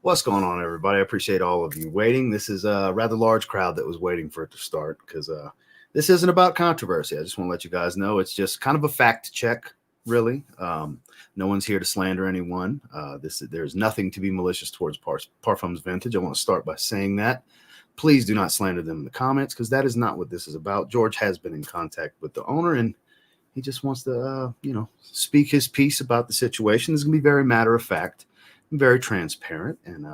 What's going on, everybody? I appreciate all of you waiting. This is a rather large crowd that was waiting for it to start because this isn't about controversy. I just want to let you guys know it's just kind of a fact check, really. No one's here to slander anyone. There's nothing to be malicious towards Parfums Vintage. I want to start by saying that. Please do not slander them in the comments because that is not what this is about. George has been in contact with the owner and he just wants to, speak his piece about the situation. It's going to be very matter of fact. Very transparent, and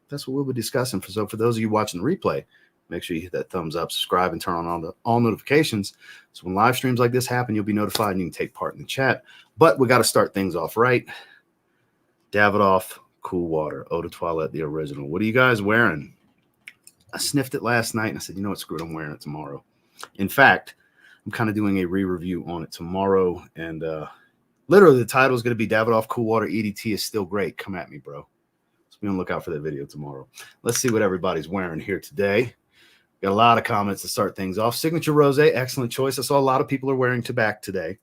that's what we'll be discussing. So for those of you watching the replay, make sure you hit that thumbs up, subscribe, and turn on all notifications. So when live streams like this happen, you'll be notified and you can take part in the chat. But we got to start things off right. Davidoff Cool Water, Eau de Toilette, the original. What are you guys wearing? I sniffed it last night, and I said, you know what, screw it, I'm wearing it tomorrow. In fact, I'm kind of doing a re-review on it tomorrow, and literally, the title is going to be Davidoff Cool Water EDT is still great. Come at me, bro. So be on the lookout for that video tomorrow. Let's see what everybody's wearing here today. Got a lot of comments to start things off. Signature Rosé, excellent choice. I saw a lot of people are wearing Tabac today.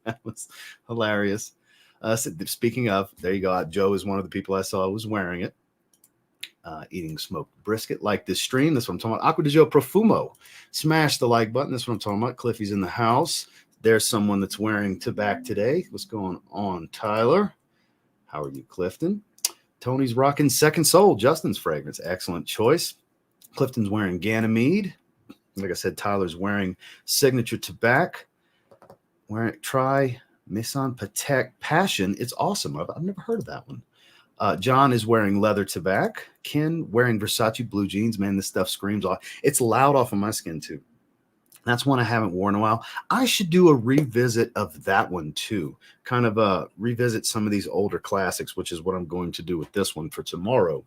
That was hilarious. Speaking of, there you go. Joe is one of the people I saw was wearing it. Eating smoked brisket like this stream. That's what I'm talking about. Acqua di Gio Profumo. Smash the like button. That's what I'm talking about. Cliffy's in the house. There's someone that's wearing Tabac today. What's going on, Tyler? How are you, Clifton? Tony's rocking Second Soul, Justin's fragrance. Excellent choice. Clifton's wearing Ganymede. Like I said, Tyler's wearing Signature Tabac. Try Maison Patek Passion. It's awesome. I've never heard of that one. John is wearing Leather Tabac. Ken wearing Versace blue jeans. Man, this stuff screams off. It's loud off of my skin, too. That's one I haven't worn in a while. I should do a revisit of that one too. Kind of revisit some of these older classics, which is what I'm going to do with this one for tomorrow.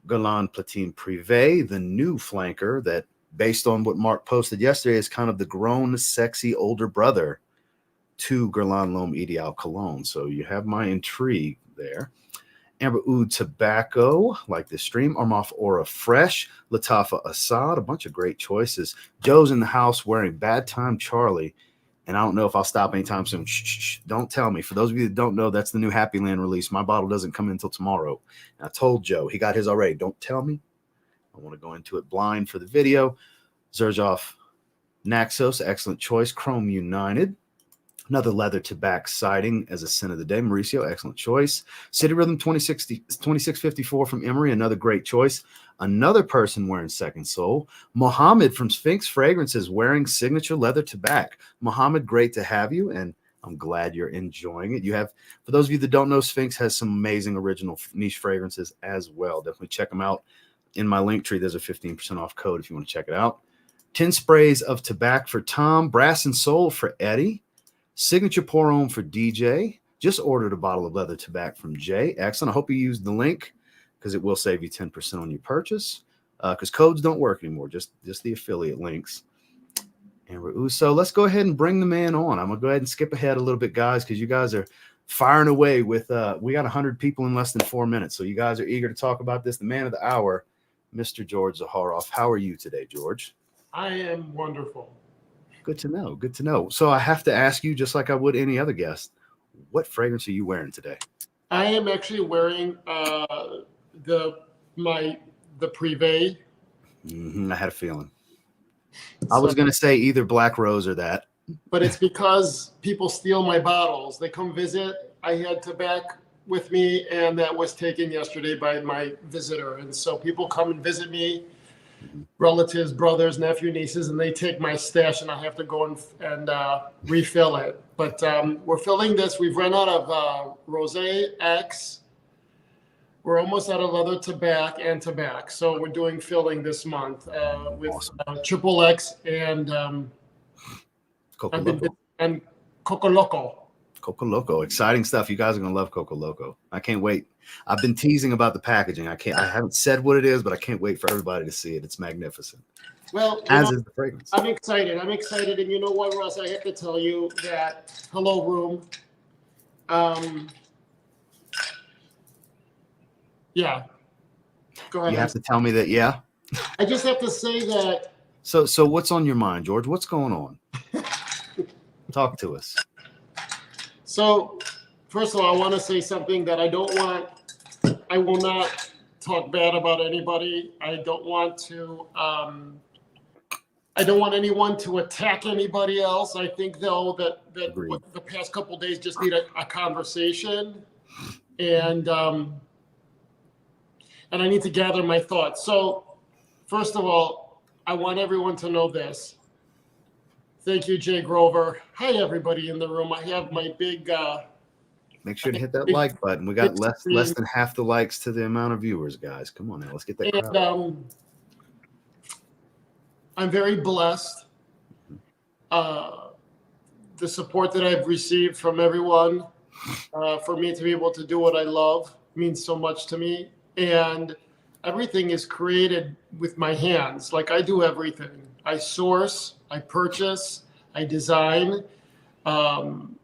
Guerlain Platine Privé, the new flanker that, based on what Mark posted yesterday, is kind of the grown, sexy older brother to Guerlain L'Homme Ideal Cologne. So you have my intrigue there. Amber Oud Tobacco, like this stream. Armaf Aura Fresh. Latafa Assad, a bunch of great choices. Joe's in the house wearing Bad Time Charlie. And I don't know if I'll stop anytime soon. Shh, don't tell me. For those of you that don't know, that's the new Happy Land release. My bottle doesn't come in until tomorrow. And I told Joe, he got his already. Don't tell me. I want to go into it blind for the video. Zaharoff Naxos, excellent choice. Chrome United. Another Leather Tabac sighting as a sin of the day. Mauricio, excellent choice. City Rhythm 2654 from Emery, another great choice. Another person wearing Second Soul. Mohammed from Sphinx Fragrances wearing Signature Leather Tabac. Mohammed, great to have you, and I'm glad you're enjoying it. You have, for those of you that don't know, Sphinx has some amazing original niche fragrances as well. Definitely check them out. In my link tree, there's a 15% off code if you want to check it out. 10 sprays of Tabac for Tom. Brass and Soul for Eddie. Signature Pour Homme for DJ. Just ordered a bottle of Leather Tabac from Jay. Excellent. I hope you used the link because it will save you 10% on your purchase. Because codes don't work anymore, just the affiliate links. And so let's go ahead and bring the man on. I'm going to go ahead and skip ahead a little bit, guys, because you guys are firing away with we got 100 people in less than 4 minutes. So you guys are eager to talk about this. The man of the hour, Mr. George Zaharoff. How are you today, George? I am wonderful. Good to know. Good to know. So I have to ask you, just like I would any other guest, what fragrance are you wearing today? I am actually wearing the Privé. I had a feeling. I was going to say either Black Rose or that. But it's because people steal my bottles. They come visit. I had Tabac with me, and that was taken yesterday by my visitor. And so people come and visit me. Relatives, brothers, nephew, nieces, and they take my stash, and I have to go and refill it. But we're filling this. We've run out of Rosé X. We're almost out of Leather Tabac and Tabac. So we're doing filling this month with awesome. Triple X and Coco Loco. And Coco Loco. Coco Loco, exciting stuff. You guys are gonna love Coco Loco. I can't wait. I've been teasing about the packaging. I haven't said what it is, but I can't wait for everybody to see it. It's magnificent. Well, as is the fragrance. I'm excited. And you know what, Russ? I have to tell you that Hello Room. Yeah. Go ahead. You have to tell me that. Yeah. I just have to say that. So what's on your mind, George? What's going on? Talk to us. So, first of all, I want to say something that I don't want I will not talk bad about anybody. I don't want to. I don't want anyone to attack anybody else. I think though that the past couple of days just need a conversation, and I need to gather my thoughts. So, first of all, I want everyone to know this. Thank you, Jay Grover. Hi, everybody in the room. I have my big. Make sure to hit that like button. We got less than half the likes to the amount of viewers, guys. Come on now, let's get that crowd. And I'm very blessed. The support that I've received from everyone, for me to be able to do what I love means so much to me. And everything is created with my hands. Like I do everything. I source, I purchase, I design. And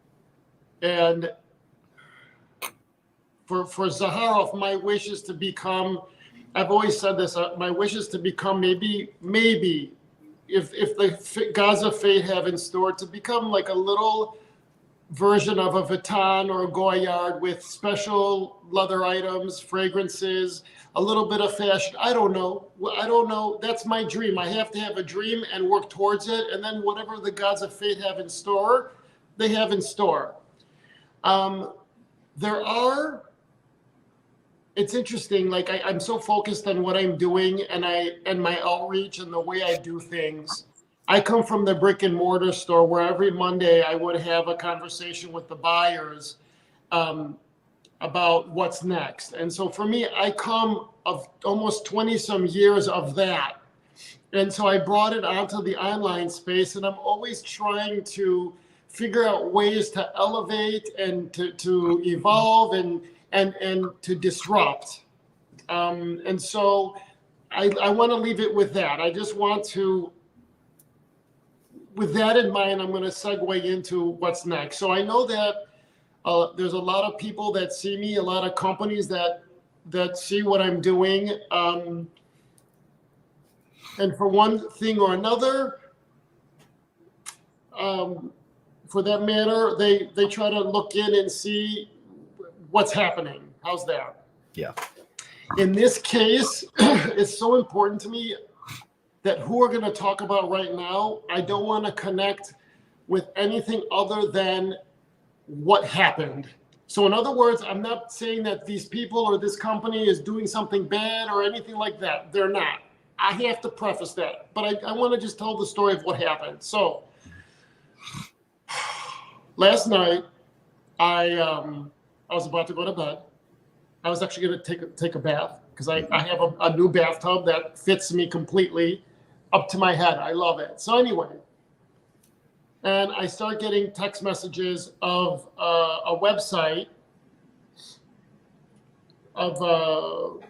for Zaharoff, my wish is to become, I've always said this, my wish is to become maybe if the gods of fate have in store, to become like a little version of a Vuitton or a Goyard with special leather items, fragrances, a little bit of fashion. I don't know. That's my dream. I have to have a dream and work towards it. And then whatever the gods of fate have in store, they have in store. It's interesting. Like I'm so focused on what I'm doing and my outreach and the way I do things. I come from the brick and mortar store where every Monday I would have a conversation with the buyers about what's next. And so for me, I come of almost 20 some years of that. And so I brought it onto the online space, and I'm always trying to figure out ways to elevate and to evolve and to disrupt. And so I want to leave it with that. I just want to, with that in mind, I'm going to segue into what's next. So I know that there's a lot of people that see me, a lot of companies that see what I'm doing. And for one thing or another, for that matter, they try to look in and see what's happening. How's that? Yeah. In this case, it's so important to me that who we're going to talk about right now, I don't want to connect with anything other than what happened. So in other words, I'm not saying that these people or this company is doing something bad or anything like that. They're not. I have to preface that. But I want to just tell the story of what happened. So last night, I was about to go to bed. I was actually going to take a bath because I have a new bathtub that fits me completely up to my head. I love it. So anyway, and I start getting text messages of a website of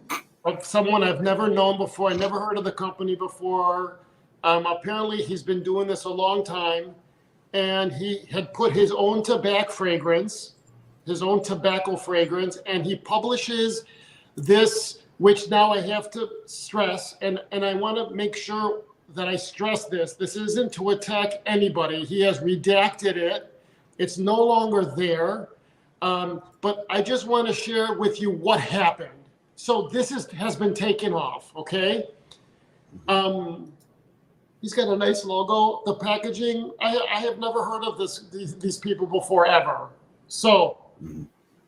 someone I've never known before. I never heard of the company before. Apparently, he's been doing this a long time, and he had put his own tobacco fragrance, and he publishes this, which now I have to stress, and I want to make sure that I stress this. This isn't to attack anybody. He has redacted it. It's no longer there. But I just want to share with you what happened. So this has been taken off, okay? He's got a nice logo. The packaging, I have never heard of these people before, ever. So,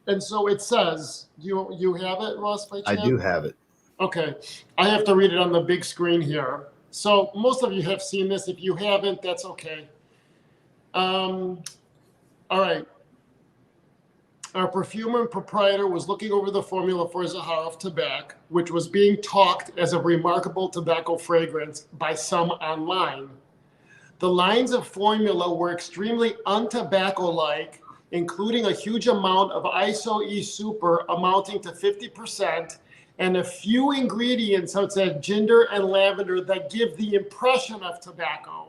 and so it says, you have it, Ross, by chance? I do have it. Okay. I have to read it on the big screen here. So most of you have seen this. If you haven't, that's okay. All right. Our perfumer and proprietor was looking over the formula for Zaharoff Tabac, which was being talked as a remarkable tobacco fragrance by some online. The lines of formula were extremely untobacco-like, including a huge amount of ISO-E super amounting to 50%, and a few ingredients such as ginger and lavender that give the impression of tobacco.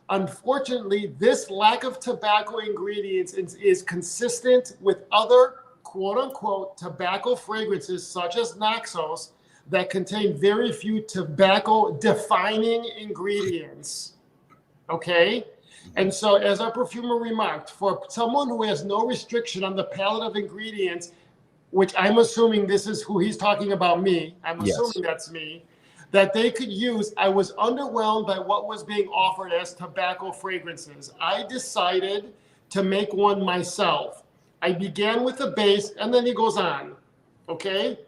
Unfortunately, this lack of tobacco ingredients is consistent with other quote-unquote tobacco fragrances such as Naxos that contain very few tobacco-defining ingredients. Okay? And so, as our perfumer remarked, for someone who has no restriction on the palette of ingredients, which I'm assuming this is who he's talking about me. I'm assuming that's me. That they could use. I was underwhelmed by what was being offered as tobacco fragrances. I decided to make one myself. I began with the base, and then he goes on. Okay?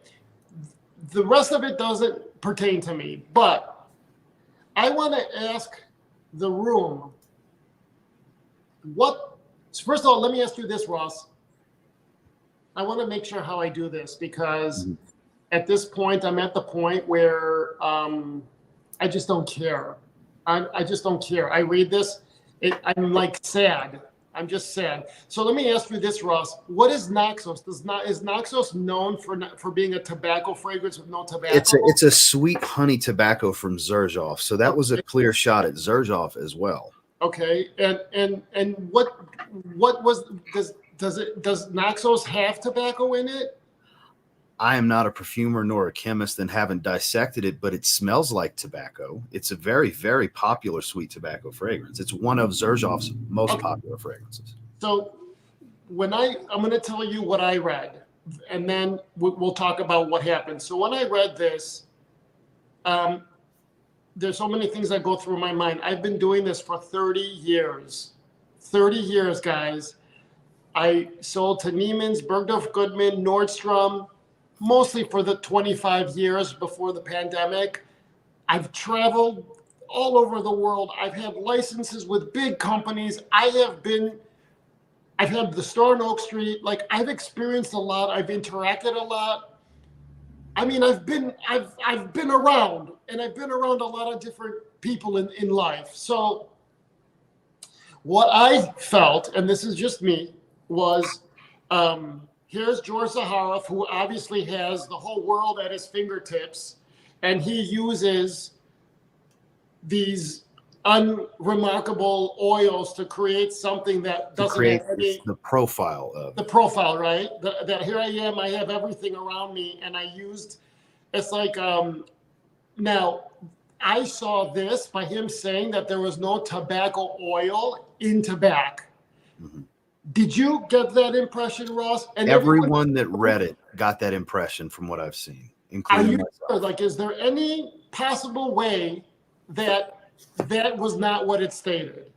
The rest of it doesn't pertain to me, but I want to ask the room, first of all, let me ask you this, Ross. I want to make sure how I do this, because at this point, I'm at the point where I just don't care. I just don't care. I read this, I'm like sad. I'm just sad. So let me ask you this, Ross. What is Naxos? Is Naxos known for being a tobacco fragrance with no tobacco? It's a sweet honey tobacco from Zaharoff. So that was a clear shot at Zaharoff as well. Okay, and what does Naxos have tobacco in it? I am not a perfumer nor a chemist and haven't dissected it, but it smells like tobacco. It's a very, very popular sweet tobacco fragrance. It's one of Zaharoff's most popular fragrances. So I'm going to tell you what I read, and then we'll talk about what happened. So when I read this, there's so many things that go through my mind. I've been doing this for 30 years. 30 years, guys. I sold to Neiman's, Bergdorf Goodman, Nordstrom, mostly for the 25 years before the pandemic. I've traveled all over the world. I've had licenses with big companies. I've had the store on Oak Street. Like, I've experienced a lot. I've interacted a lot. I mean, I've been around, and I've been around a lot of different people in life. So what I felt, and this is just me, was here's George Zaharoff, who obviously has the whole world at his fingertips, and he uses these unremarkable oils to create something that doesn't have any, the profile of the profile, right? That here I am, I have everything around me, and I used, it's like, now I saw this by him saying that there was no tobacco oil in tobacco. Mm-hmm. Did you get that impression, Ross? And everyone that read it got that impression from what I've seen, including myself. Sure? Like, is there any possible way that was not what it stated?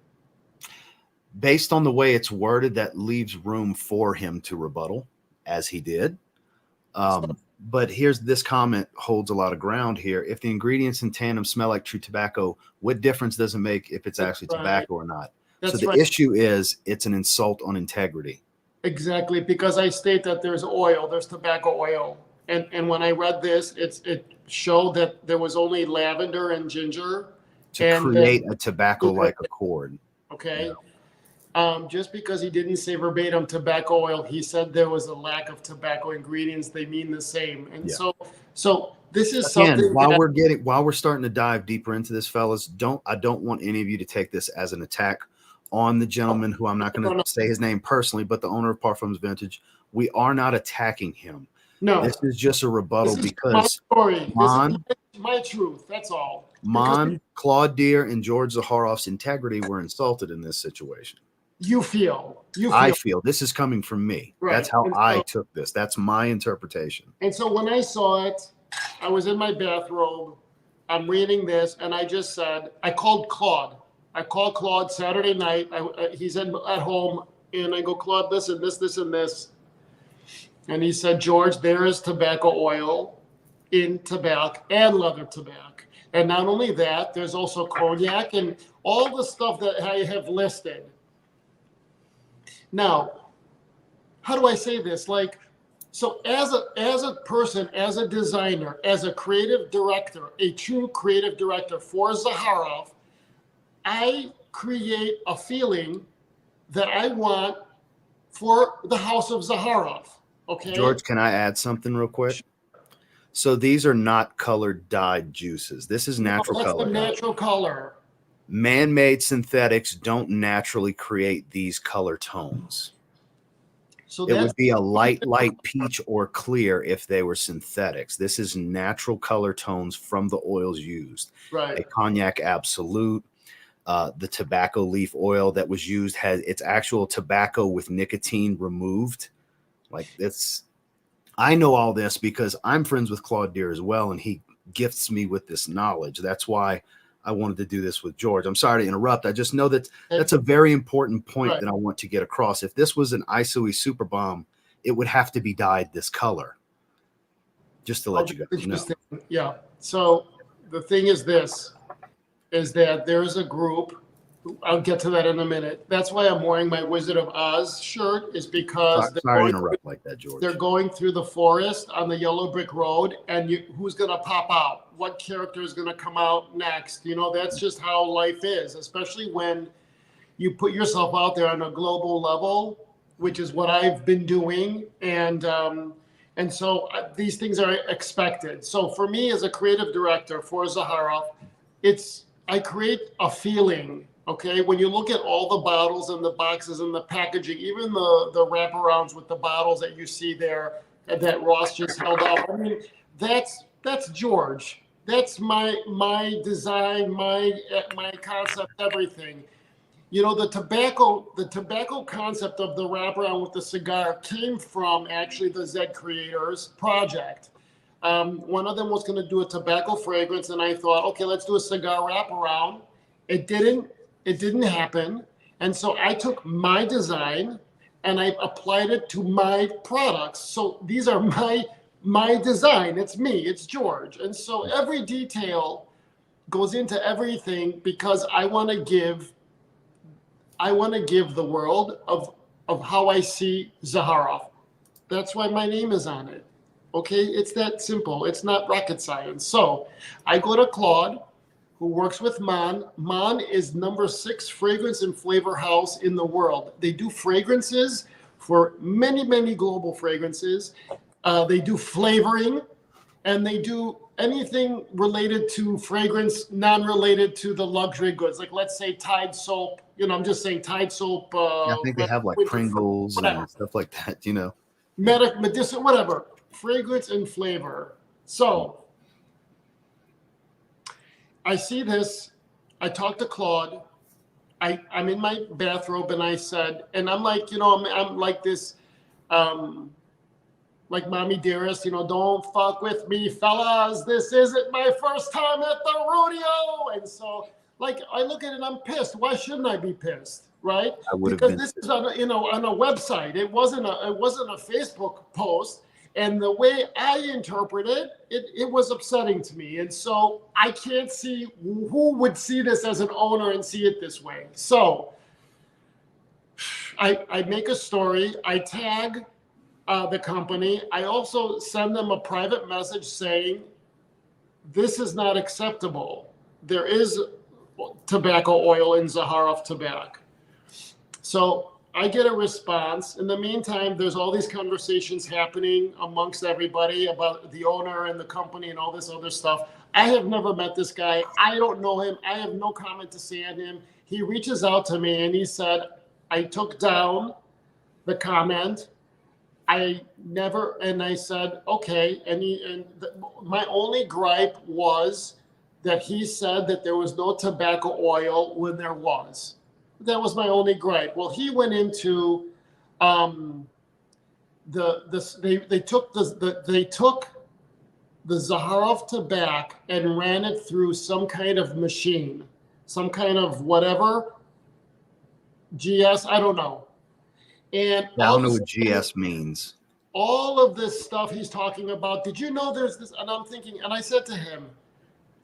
Based on the way it's worded, that leaves room for him to rebuttal, as he did. But this comment holds a lot of ground here. If the ingredients in tandem smell like true tobacco, what difference does it make if it's actually tobacco or not? So the issue is it's an insult on integrity. Exactly, because I state that there's tobacco oil. And when I read this, it showed that there was only lavender and ginger. To create a tobacco-like accord. Okay. Yeah. Just because he didn't say verbatim tobacco oil, he said there was a lack of tobacco ingredients. They mean the same. And so this is something while we're starting to dive deeper into this, fellas, I don't want any of you to take this as an attack on the gentleman who I'm not going to say his name personally, but the owner of Parfums Vintage. We are not attacking him. No, this is just a rebuttal because my story. This is my truth. That's all. Claude Deere, and George Zaharoff's integrity were insulted in this situation. I feel this is coming from me. Right. That's how I took this. That's my interpretation. And so when I saw it, I was in my bathrobe. I'm reading this, and I just said, I called Claude. Saturday night. He's at home, and I go, Claude, listen, this, and this. And he said, George, there is tobacco oil in tobacco and leather tobacco. And not only that, there's also cognac and all the stuff that I have listed. Now, how do I say this? Like, so as a person, as a designer, as a creative director, a true creative director for Zaharoff, I create a feeling that I want for the house of Zaharoff. Okay. George, can I add something real quick? So these are not colored dyed juices. This is natural color. That's the natural color. Man-made synthetics don't naturally create these color tones. So it would be a light peach or clear if they were synthetics. This is natural color tones from the oils used. Right. A Cognac Absolute, the tobacco leaf oil that was used has its actual tobacco with nicotine removed. Like it's, I know all this because I'm friends with Claude Deere as well, and he gifts me with this knowledge. That's why I wanted to do this with George. I'm sorry to interrupt. I just know that that's a very important point that I want to get across. If this was an Isoi Super Bomb, it would have to be dyed this color. Just to let you guys know. Yeah. So the thing is this, is that there's a group, I'll get to that in a minute. That's why I'm wearing my Wizard of Oz shirt, is because sorry to interrupt like that, George. They're going through the forest on the yellow brick road, and who's going to pop out? What character is going to come out next? You know, that's just how life is, especially when you put yourself out there on a global level, which is what I've been doing. And so these things are expected. So for me as a creative director for Zaharoff, I create a feeling. Okay, when you look at all the bottles and the boxes and the packaging, even the wraparounds with the bottles that you see there that Ross just held up, I mean, that's George. That's my design, my concept, everything. You know, the tobacco concept of the wraparound with the cigar came from actually the Zed Creators project. One of them was going to do a tobacco fragrance, and I thought, okay, let's do a cigar wraparound. It didn't happen. And so I took my design and I applied it to my products. So these are my design. It's me, it's George. And so every detail goes into everything because I want to give the world of how I see Zaharoff. That's why my name is on it. Okay, it's that simple. It's not rocket science. So I go to Claude, who works with Mon. Mon is #6 fragrance and flavor house in the world. They do fragrances for many, many global fragrances. They do flavoring, and they do anything related to fragrance, non-related to the luxury goods. Like, let's say Tide soap. You know, I'm just saying Tide soap. I think they have like Pringles and stuff like that, you know. Medicine, whatever. Fragrance and flavor. So I see this. I talked to Claude. I'm in my bathrobe, and I said, and I'm like, you know, I'm like this, like Mommy Dearest, you know, don't fuck with me, fellas. This isn't my first time at the rodeo. And so, like, I look at it, and I'm pissed. Why shouldn't I be pissed, right? Because this is on a website. It wasn't a Facebook post. And the way I interpret it was upsetting to me. And so I can't see who would see this as an owner and see it this way. So I make a story. I tag the company. I also send them a private message saying, this is not acceptable. There is tobacco oil in Zaharoff Tabac. So I get a response. In the meantime, there's all these conversations happening amongst everybody about the owner and the company and all this other stuff. I have never met this guy. I don't know him. I have no comment to say on him. He reaches out to me and he said, I took down the comment. I said, okay. My only gripe was that he said that there was no tobacco oil when there was. That was my only gripe. Well, he went into they took the Zaharoff Tabac and ran it through some kind of machine, some kind of whatever GS, I don't know. And I don't know what GS means. All of this stuff he's talking about. Did you know there's this? And I'm thinking, and I said to him,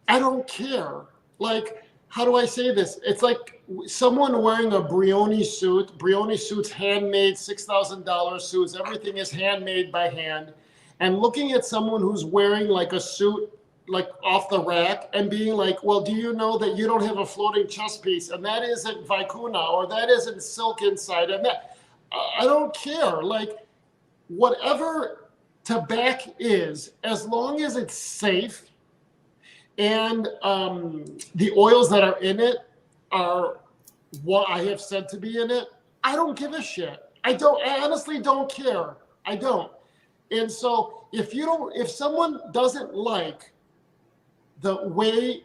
I don't care. Like, how do I say this? It's like someone wearing a Brioni suit. Brioni suits, handmade, $6,000 suits. Everything is handmade by hand. And looking at someone who's wearing like a suit, like off the rack, and being like, well, do you know that you don't have a floating chest piece? And that isn't Vicuna, or that isn't silk inside. And that, I don't care. Like, whatever tobacco is, as long as it's safe, and the oils that are in it are what I have said to be in it, I don't give a shit. I honestly don't care. I don't. And so if someone doesn't like the way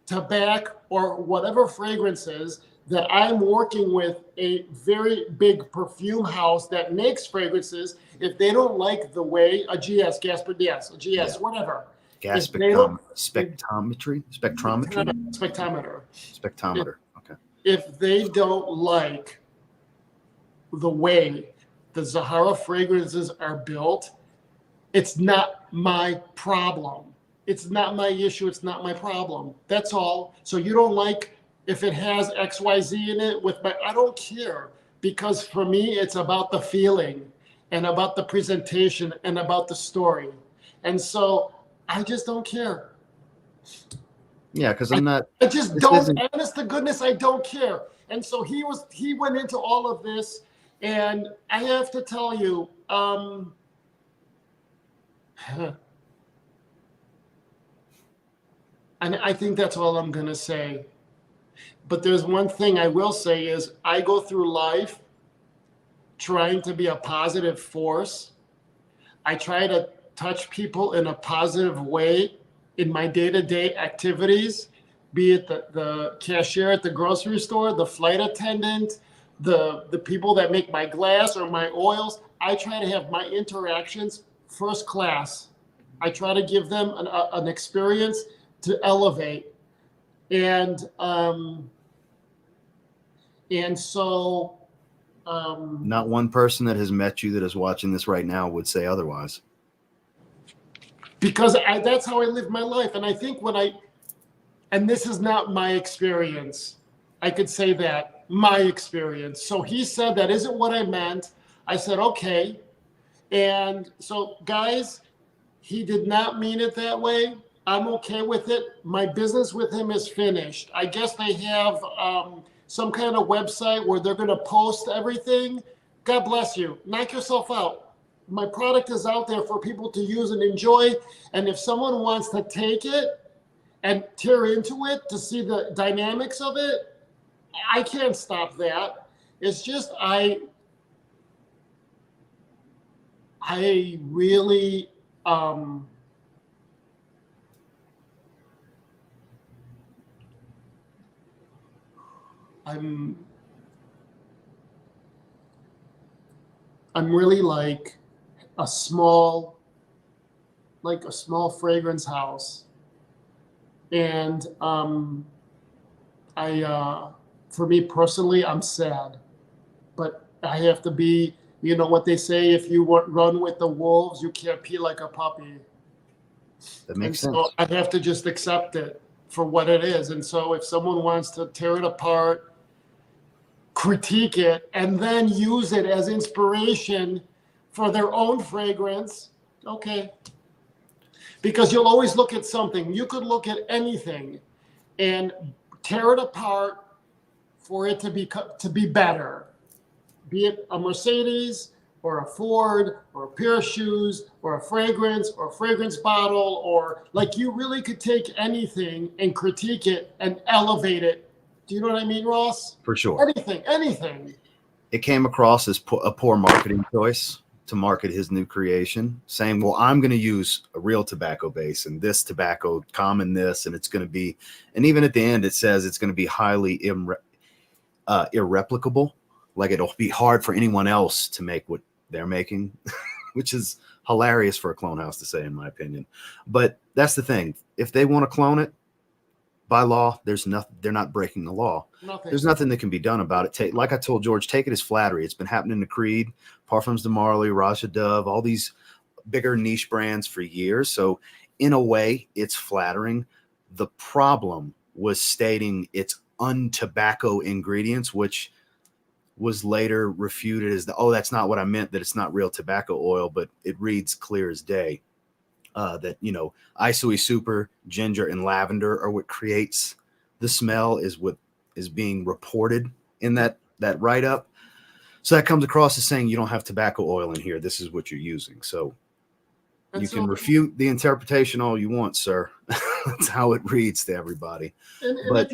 tobacco or whatever fragrance is, that I'm working with a very big perfume house that makes fragrances. If they don't like the way a GS, gas per DS, a GS, whatever. Gas If they don't, spectrometry. spectrometer. Spectrometer. Okay. If they don't like the way the Zaharoff fragrances are built, it's not my problem. It's not my issue. It's not my problem. That's all. So you don't like if it has XYZ in it with I don't care, because for me, it's about the feeling and about the presentation and about the story. And so I just don't care. Yeah, because I'm not. I just don't. Honest to goodness, I don't care. And so he went into all of this, and I have to tell you, and I think that's all I'm gonna say. But there's one thing I will say is I go through life trying to be a positive force. I try to touch people in a positive way in my day-to-day activities, be it the cashier at the grocery store, the flight attendant, the people that make my glass or my oils. I try to have my interactions first class. I try to give them an experience to elevate. And so not one person that has met you that is watching this right now would say otherwise. Because that's how I live my life. And I think and this is not my experience. I could say that, my experience. So he said, that isn't what I meant. I said, okay. And so, guys, he did not mean it that way. I'm okay with it. My business with him is finished. I guess they have some kind of website where they're going to post everything. God bless you. Knock yourself out. My product is out there for people to use and enjoy. And if someone wants to take it and tear into it to see the dynamics of it, I can't stop that. It's just I really I'm really like a small fragrance house. And for me personally, I'm sad, but I have to be, you know what they say, if you run with the wolves, you can't pee like a puppy. That makes sense. So I have to just accept it for what it is. And so if someone wants to tear it apart, critique it, and then use it as inspiration for their own fragrance, okay. Because you'll always look at something. You could look at anything and tear it apart for it to be better. Be it a Mercedes or a Ford or a pair of shoes or a fragrance or a fragrance bottle, or like you really could take anything and critique it and elevate it. Do you know what I mean, Ross? For sure. Anything. It came across as a poor marketing choice to market his new creation, saying, well, I'm going to use a real tobacco base and this tobacco, common this, and it's going to be, and even at the end, it says it's going to be highly irreplicable. Like it'll be hard for anyone else to make what they're making, which is hilarious for a clone house to say, in my opinion. But that's the thing. If they want to clone it, by law, there's nothing. They're not breaking the law. There's nothing that can be done about it. Like I told George, take it as flattery. It's been happening to Creed, Parfums de Marley, Raja Dove, all these bigger niche brands for years. So in a way, it's flattering. The problem was stating its untobacco ingredients, which was later refuted as that's not what I meant, that it's not real tobacco oil, but it reads clear as day. That, Isui Super, ginger, and lavender are what creates the smell, is what is being reported in that write-up. So that comes across as saying you don't have tobacco oil in here. This is what you're using. So you can refute the interpretation all you want, sir. That's how it reads to everybody. But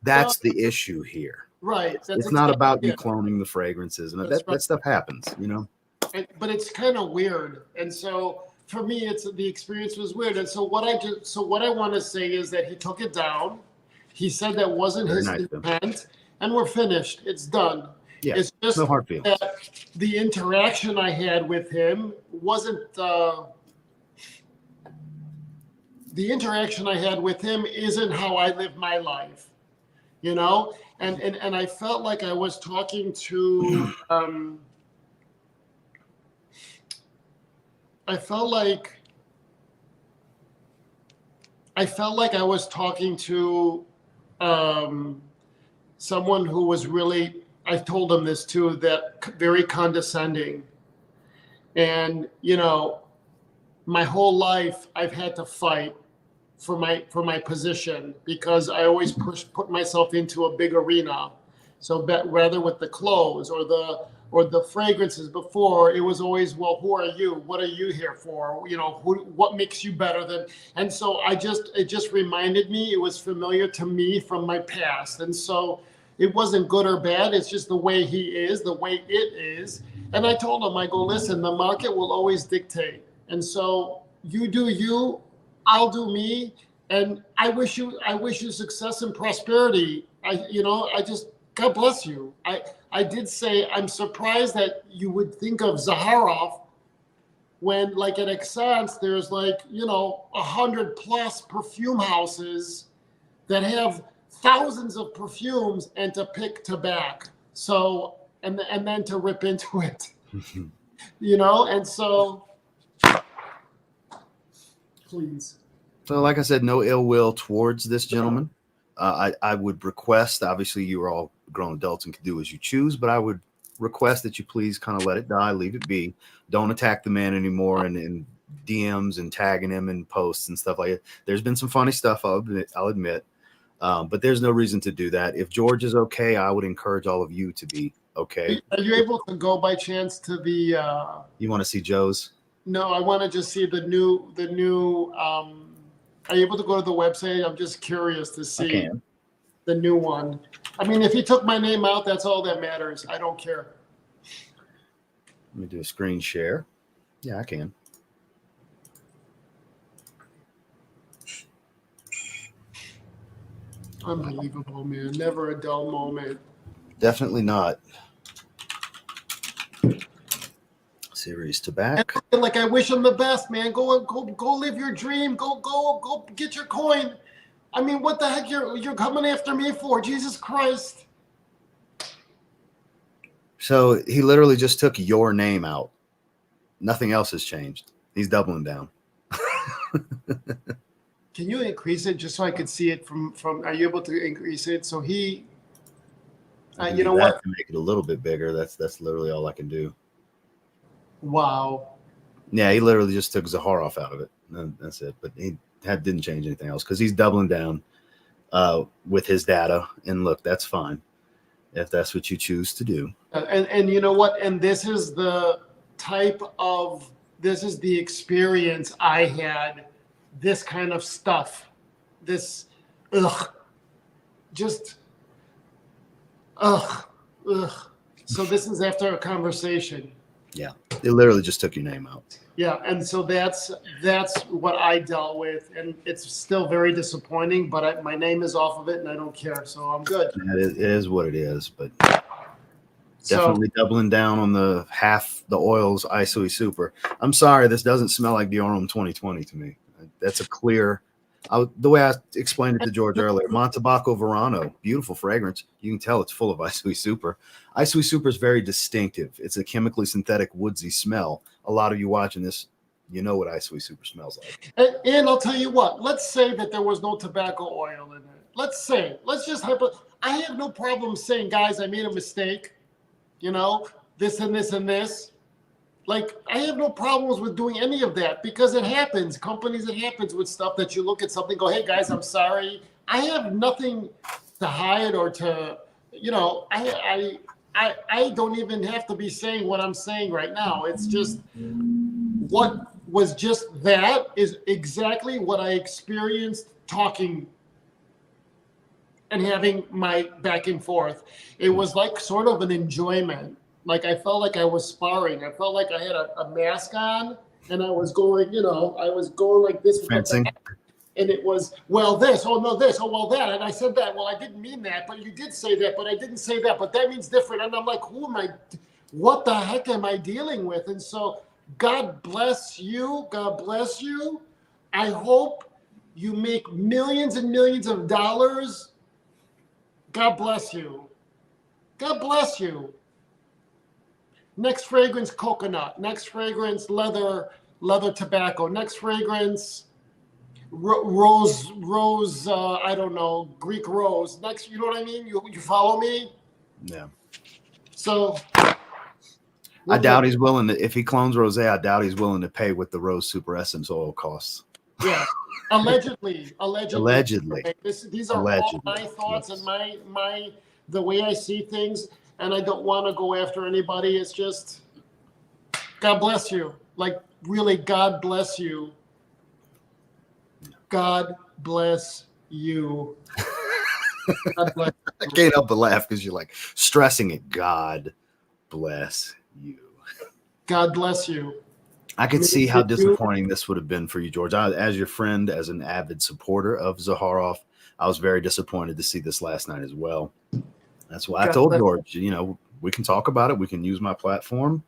that's the issue here. Right. It's not about you cloning the fragrances, and that stuff happens, But it's kind of weird, and so for me, the experience was weird. And so what I want to say is that he took it down, He said that wasn't Very his nice, intent, and we're finished. It's done. Yeah, It's just no hard feelings. that the interaction I had with him wasn't. The interaction I had with him isn't how I live my life, you know. And I felt like I was talking to. I felt like I was talking to someone who was really, I told him this too, that very condescending. And, you know, my whole life I've had to fight for my position because I always put myself into a big arena. So rather with the clothes or the fragrances before, it was always, well, who are you? What are you here for? You know, what makes you better than? And so it just reminded me, it was familiar to me from my past. And so it wasn't good or bad. It's just the way he is, the way it is. And I told him, I go, listen, the market will always dictate. And so you do you, I'll do me. And I wish you success and prosperity. God bless you. I did say, I'm surprised that you would think of Zaharoff when, like at Exxon's, there's 100+ perfume houses that have thousands of perfumes and to pick tobacco. So, and then to rip into it, and so, please. So, like I said, no ill will towards this gentleman. I would request, obviously you are all grown adults and can do as you choose, but I would request that you please kind of let it die, leave it be. Don't attack the man anymore and DMs and tagging him in posts and stuff like that. There's been some funny stuff, I'll admit, but there's no reason to do that. If George is okay, I would encourage all of you to be okay. Are you able to go by chance to the you want to see Joe's? No, I want to just see the new are you able to go to the website? I'm just curious to see the new one. I mean, if he took my name out, that's all that matters. I don't care. Let me do a screen share. Yeah, I can. Unbelievable, man. Never a dull moment. Definitely not. Series Tabac. Like, I wish him the best, man. Go live your dream. Go get your coin. I mean, what the heck you're coming after me for? Jesus Christ. So he literally just took your name out. Nothing else has changed. He's doubling down. Can you increase it just so I could see it from are you able to increase it? So he you know what? To make it a little bit bigger. That's literally all I can do. Wow. Yeah, he literally just took Zaharoff out of it. That's it. But he didn't change anything else because he's doubling down with his data. And look, that's fine if that's what you choose to do. And you know what? And this is the experience I had. This kind of stuff. This, just. So this is after a conversation. Yeah, they literally just took your name out. Yeah, and so that's what I dealt with, and it's still very disappointing. But my name is off of it, and I don't care, so I'm good. It is what it is, but definitely doubling down on the oils ISOE Super. I'm sorry, this doesn't smell like Diorum 2020 to me. That's a clear. The way I explained it to George earlier, Montebaco Verano, beautiful fragrance. You can tell it's full of ISOE Super. ISOE Super is very distinctive. It's a chemically synthetic woodsy smell. A lot of you watching this, you know what ISOE Super smells like. And I'll tell you what, let's say that there was no tobacco oil in it. Let's just I have no problem saying, guys, I made a mistake. This and this and this. Like, I have no problems with doing any of that because it happens. Companies, it happens with stuff that you look at something, go, hey, guys, I'm sorry. I have nothing to hide or to, I don't even have to be saying what I'm saying right now. It's just what was just that is exactly what I experienced talking and having my back and forth. It was like sort of an enjoyment. Like, I felt like I was sparring. I felt like I had a mask on and I was going, like this. Fencing. And it was, well, this, oh, no, this, oh, well, that. And I said that. Well, I didn't mean that, but you did say that, but I didn't say that. But that means different. And I'm like, what the heck am I dealing with? And so God bless you. God bless you. I hope you make millions and millions of dollars. God bless you. God bless you. Next fragrance, coconut. Next fragrance, leather tobacco. Next fragrance, rose. I don't know, Greek rose. Next, you know what I mean? You follow me? Yeah. So I doubt he's willing to. If he clones rosé, I doubt he's willing to pay what the rose super essence oil costs. Yeah, allegedly. Allegedly. These are all my thoughts and my the way I see things, and I don't want to go after anybody. It's just God bless you. Like really, God bless you. God bless you. God bless you. I can't help but laugh because you're like stressing it. God bless you. God bless you. I could see how disappointing this would have been for you, George. As your friend, as an avid supporter of Zaharoff, I was very disappointed to see this last night as well. That's why I told George, you know, we can talk about it. We can use my platform.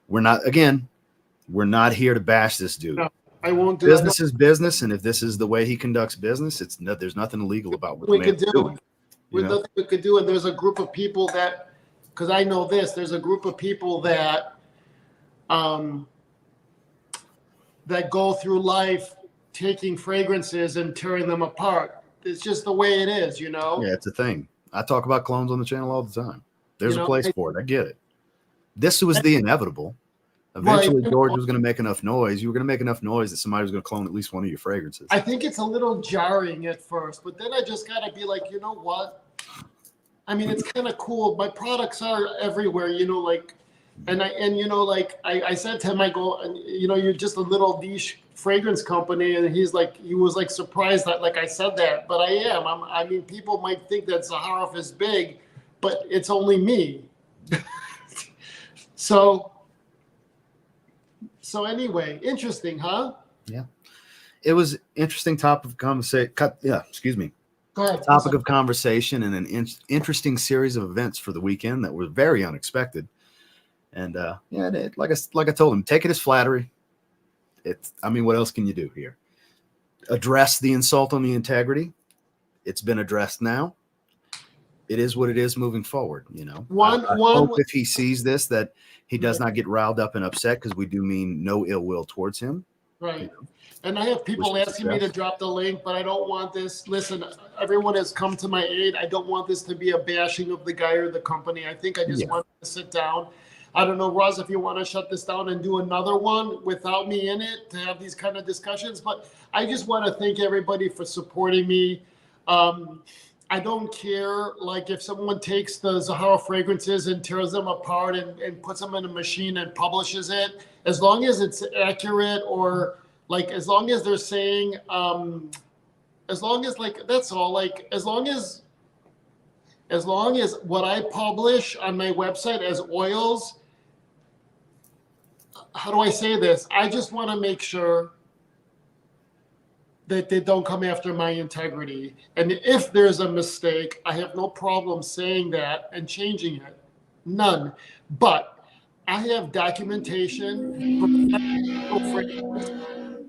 We're not here to bash this dude. No, I won't do business is business, and if this is the way he conducts business, there's nothing illegal about what we could do. Nothing we could do, and there's a group of people that, because I know this, there's a group of people that that go through life taking fragrances and tearing them apart. It's just the way it is, you know? Yeah, it's a thing. I talk about clones on the channel all the time. There's a place for it. I get it. This was the inevitable. Eventually, George was going to make enough noise. You were going to make enough noise that somebody was going to clone at least one of your fragrances. I think it's a little jarring at first, but then I just got to be like, you know what? I mean, it's kind of cool. My products are everywhere, you know, like, I said to him, I go, you know, you're just a little niche fragrance company. And he was like surprised that like I said that, but I am. I mean, people might think that Zaharoff is big, but it's only me. So anyway, interesting, huh? Yeah. It was interesting topic of conversation. Excuse me. Go ahead. Topic of conversation and an interesting series of events for the weekend that were very unexpected. And like I told him, take it as flattery. I mean, what else can you do here? Address the insult on the integrity. It's been addressed now. It is what it is moving forward. You know, I hope if he sees this that he does not get riled up and upset, because we do mean no ill will towards him. Right. You know? And I have people asking me to drop the link, but I don't want this. Listen, everyone has come to my aid. I don't want this to be a bashing of the guy or the company. I think I just want to sit down. I don't know, Roz, if you want to shut this down and do another one without me in it to have these kind of discussions. But I just want to thank everybody for supporting me. I don't care, like, if someone takes the Zaharoff fragrances and tears them apart and puts them in a machine and publishes it, as long as it's accurate, or like as long as they're saying, as long as, like, that's all, like, as long as what I publish on my website as oils, how do I say this? I just want to make sure that they don't come after my integrity. And if there's a mistake, I have no problem saying that and changing it. None. But I have documentation.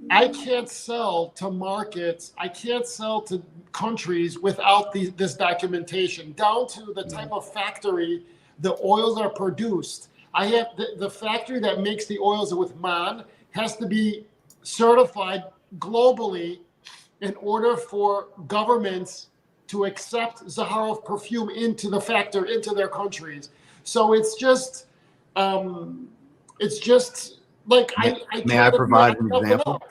I can't sell to markets. I can't sell to countries without this documentation, down to the type of factory the oils are produced. I have the factory that makes the oils with MAN has to be certified globally in order for governments to accept Zaharoff perfume into the factory, into their countries. So it's just like May I provide an example?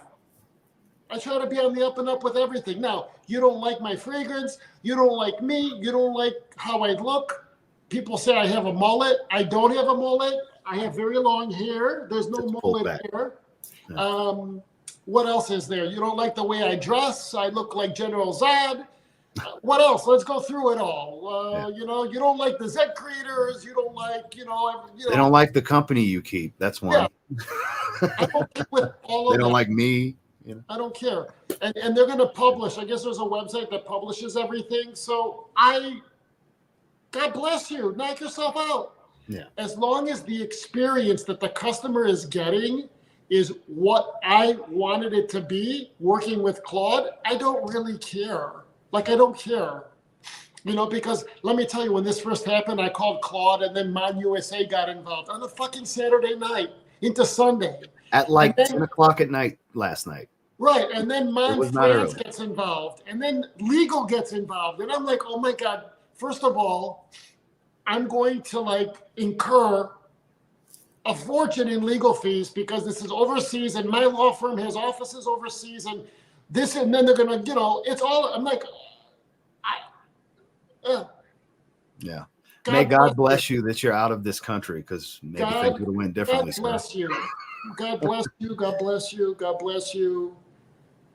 I try to be on the up and up with everything. Now, you don't like my fragrance, you don't like me, you don't like how I look. People say I have a mullet. I don't have a mullet. I have very long hair. There's no mullet hair. Yeah. What else is there? You don't like the way I dress. I look like General Zod. What else? Let's go through it all. You know, you don't like the Z creators. You don't like, they don't like the company you keep. That's one. Yeah. I don't with all of They don't like me. I don't care. and they're going to publish. I guess there's a website that publishes everything. So God bless you. Knock yourself out. Yeah. As long as the experience that the customer is getting is what I wanted it to be, working with Claude, I don't really care. Like, I don't care. You know, because let me tell you, when this first happened, I called Claude, and then Mon USA got involved on a fucking Saturday night into Sunday. At like 10 o'clock at night last night. Right, and then Mon France early. gets involved, and then legal gets involved. And I'm like, oh my God, first of all, I'm going to like incur a fortune in legal fees because this is overseas and my law firm has offices overseas and this, and then they're gonna, you know, it's all, I'm like, yeah. May God bless you that you're out of this country, because maybe things would have went differently. God bless you. God bless you. God bless you. God bless you.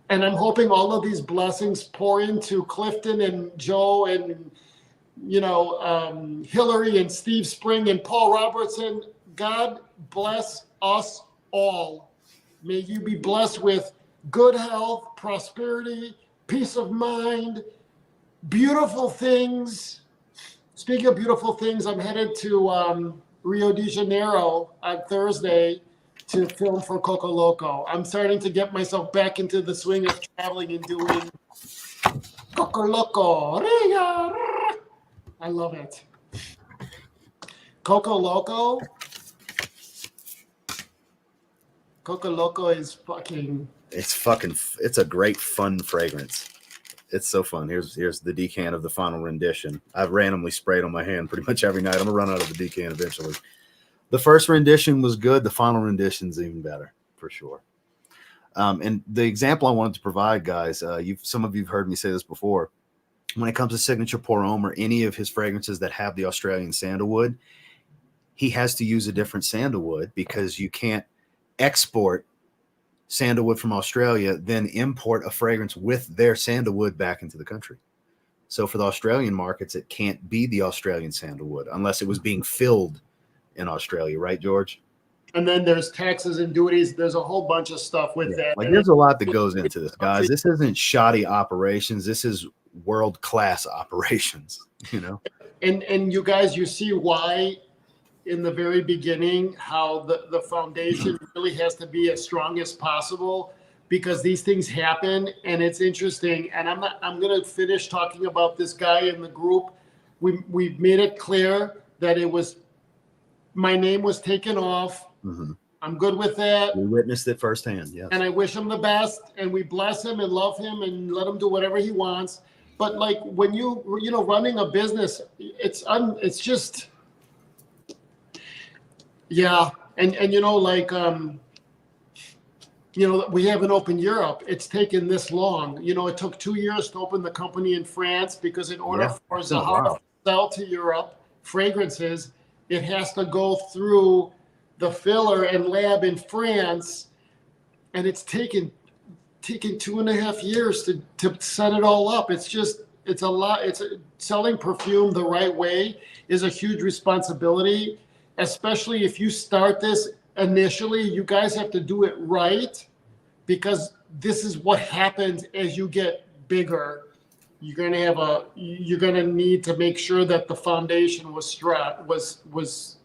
And I'm hoping all of these blessings pour into Clifton and Joe and, you know, Hillary and Steve Spring and Paul Robertson. God bless us all. May you be blessed with good health, prosperity, peace of mind, beautiful things. Speaking of beautiful things, I'm headed to Rio de Janeiro on Thursday to film for Coco Loco. I'm starting to get myself back into the swing of traveling and doing Coco Loco. I love it. Coco Loco. Coco Loco is fucking. It's a great fun fragrance. It's so fun. Here's the decan of the final rendition. I've randomly sprayed on my hand pretty much every night. I'm gonna run out of the decan eventually. The first rendition was good. The final rendition's even better for sure. And the example I wanted to provide, guys, some of you've heard me say this before. When it comes to Signature Pour Homme or any of his fragrances that have the Australian sandalwood, he has to use a different sandalwood because you can't export sandalwood from Australia, then import a fragrance with their sandalwood back into the country. So for the Australian markets, it can't be the Australian sandalwood unless it was being filled in Australia, right, George? And then there's taxes and duties. There's a whole bunch of stuff with that. Like, there's a lot that goes into this, guys. This isn't shoddy operations. This is world-class operations, you know? And you guys, you see why in the very beginning, how the foundation really has to be as strong as possible, because these things happen and it's interesting. And I'm going to finish talking about this guy in the group. We've made it clear that my name was taken off. Mm-hmm. I'm good with that. We witnessed it firsthand. Yes. And I wish him the best, and we bless him and love him and let him do whatever he wants. But like when you running a business, it's just, yeah. And you know, like, you know, we haven't opened Europe. It's taken this long. You know, it took 2 years to open the company in France because in order for Zaharoff to sell to Europe fragrances, it has to go through the filler and lab in France, and it's taken 2.5 years to set it all up. It's a lot. Selling perfume the right way is a huge responsibility, especially if you start this initially. You guys have to do it right, because this is what happens as you get bigger. You're gonna need to make sure that the foundation was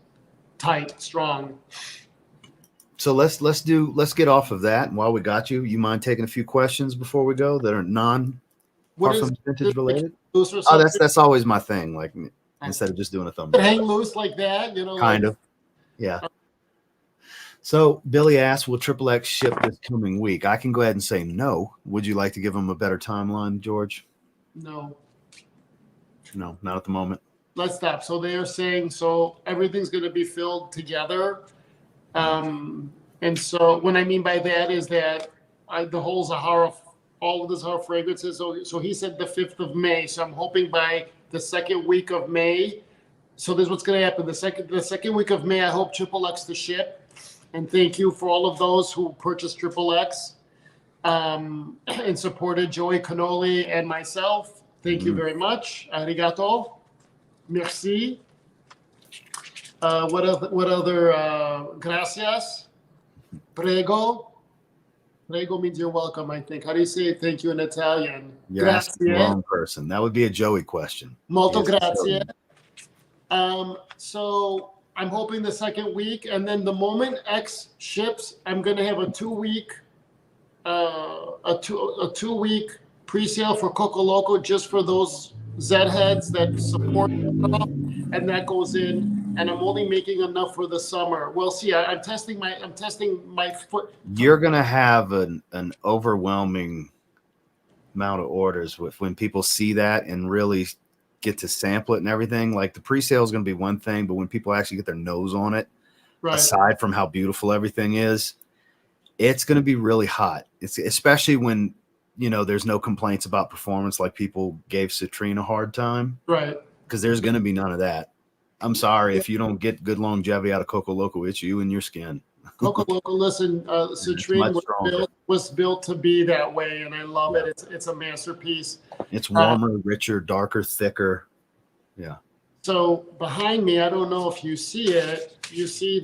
tight, strong. So let's get off of that. And while we got you, you mind taking a few questions before we go that are non-parfum vintage related? Oh, that's always my thing. Like, instead of just doing a thumbnail, hang loose like that, you know. Kind of, yeah. So Billy asked, "Will XXX ship this coming week?" I can go ahead and say no. Would you like to give them a better timeline, George? No, not at the moment. Let's stop. So they are saying everything's going to be filled together. And so what I mean by that is that the whole Zaharoff, all of the Zaharoff fragrances. So he said the 5th of May. So I'm hoping by the second week of May. So this is what's going to happen. The second week of May, I hope XXX to ship. And thank you for all of those who purchased XXX and supported Joey Cannoli and myself. Thank you very much. Arigato. Merci. What other? Gracias. Prego. Prego means you're welcome, I think. How do you say thank you in Italian? You're asking the Grazie. wrong person. That would be a Joey question. Molto Yes, grazie. So I'm hoping the second week, and then the moment X ships, I'm going to have a 2-week a 2-week pre-sale for Coco Loco just for those Zed heads that support stuff, and that goes in. And I'm only making enough for the summer. We'll see. I'm testing my foot. You're gonna have an overwhelming amount of orders when people see that and really get to sample it and everything. Like the pre-sale is gonna be one thing, but when people actually get their nose on it, Right. aside from how beautiful everything is, it's gonna be really hot. It's especially when there's no complaints about performance, like people gave Citrine a hard time. Right. Because there's gonna be none of that. I'm sorry if you don't get good longevity out of Coco Loco. It's you and your skin. Coco Loco, listen, Citrine was built to be that way, and I love it. It's a masterpiece. It's warmer, richer, darker, thicker. Yeah. So behind me, I don't know if you see it. You see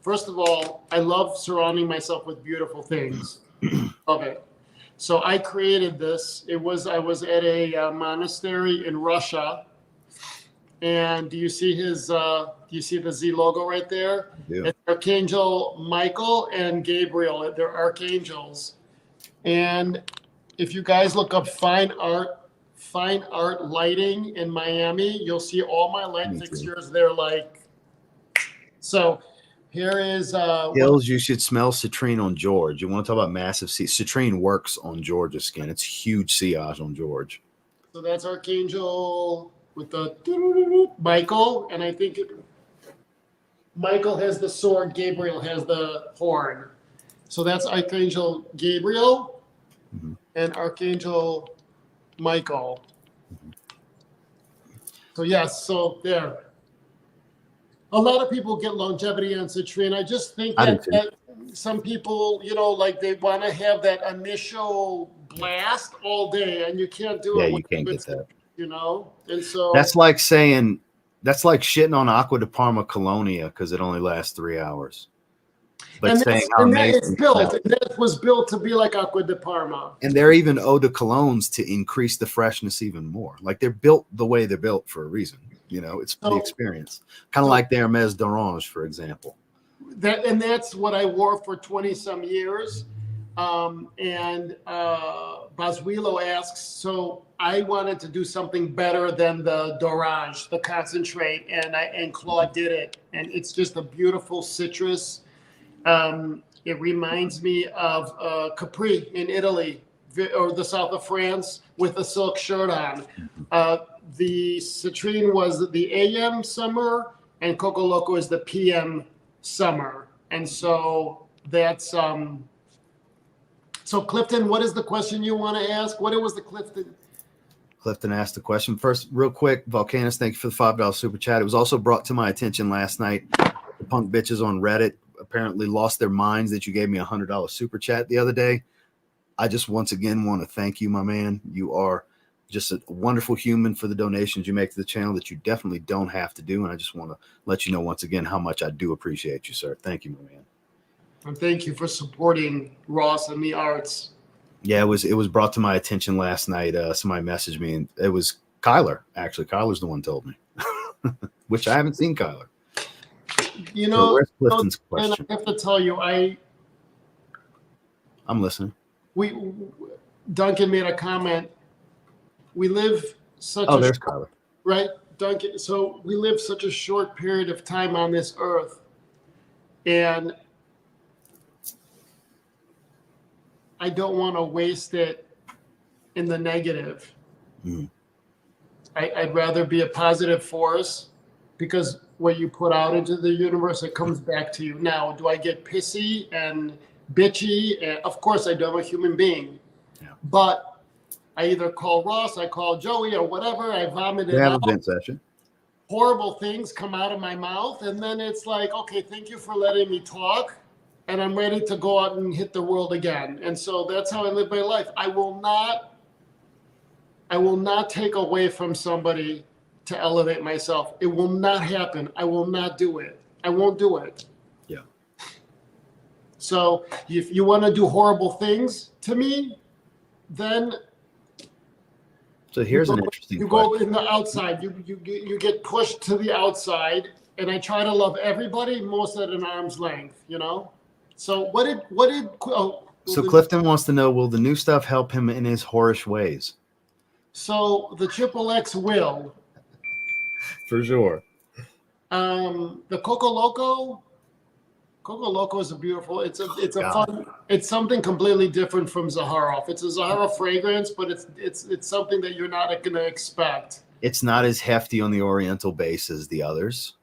first of all, I love surrounding myself with beautiful things. Love it. So I created this. I was at a monastery in Russia. And do you see do you see the Z logo right there? Yeah. It's Archangel Michael and Gabriel. They're archangels. And if you guys look up fine art lighting in Miami, you'll see all my light fixtures. They're like, so here is Hills, you should smell Citrine on George. You want to talk about massive Citrine works on George's skin. It's huge sillage on George. So that's Archangel with the Michael, and I think Michael has the sword, Gabriel has the horn. So that's Archangel Gabriel and Archangel Michael. So yes, so there. A lot of people get longevity on Citrine. I just think that some people, like they want to have that initial blast all day, and you can't do it. Yeah, you can't get that. And so that's like shitting on Aqua de Parma Colonia because it only lasts 3 hours. But that was built to be like Aqua de Parma. And they're even eau de colognes to increase the freshness even more. Like they're built the way they're built for a reason. It's the experience. Kind of like the Hermes d'Orange, for example. That's what I wore for 20 some years. And Boswillo asks, so I wanted to do something better than the d'Orange, the concentrate, and Claude did it. And it's just a beautiful citrus. It reminds me of Capri in Italy or the south of France with a silk shirt on. The Citrine was the AM summer, and Coco Loco is the PM summer. And so that's so Clifton, what is the question you want to ask? What was the Clifton? Clifton asked the question first, real quick. Volcanus, thank you for the $5 super chat. It was also brought to my attention last night. The punk bitches on Reddit apparently lost their minds that you gave me $100 super chat the other day. I just once again want to thank you, my man. You are just a wonderful human for the donations you make to the channel that you definitely don't have to do. And I just want to let you know once again how much I do appreciate you, sir. Thank you, my man. And thank you for supporting Ross and the arts. Yeah, it was brought to my attention last night. Somebody messaged me, and it was Kyler. Actually, Kyler's the one told me, which I haven't seen Kyler. So where's Clifton's question? And I have to tell you, I'm listening. Duncan made a comment. We live such there's Kyler. Right, Duncan. So we live such a short period of time on this earth, and I don't want to waste it in the negative. I'd rather be a positive force, because what you put out into the universe, it comes back to you. Now, do I get pissy and bitchy? And of course I do. I'm a human being. Yeah. But I either call Ross, I call Joey, or whatever. I vomit it out. We have a vent session. Horrible things come out of my mouth, and then it's like, okay, thank you for letting me talk, and I'm ready to go out and hit the world again. And so that's how I live my life. I will not take away from somebody to elevate myself. It will not happen. I will not do it. I won't do it. Yeah. So if you want to do horrible things to me, then So here's an interesting question. Go in the outside. You get pushed to the outside, and I try to love everybody, most at an arm's length. You know. So what did So Clifton wants to know, will the new stuff help him in his whorish ways? So the Triple X will. For sure. The Coco Loco is a beautiful. It's a fun. It's something completely different from Zaharoff. It's a Zaharoff fragrance, but it's something that you're not going to expect. It's not as hefty on the Oriental base as the others.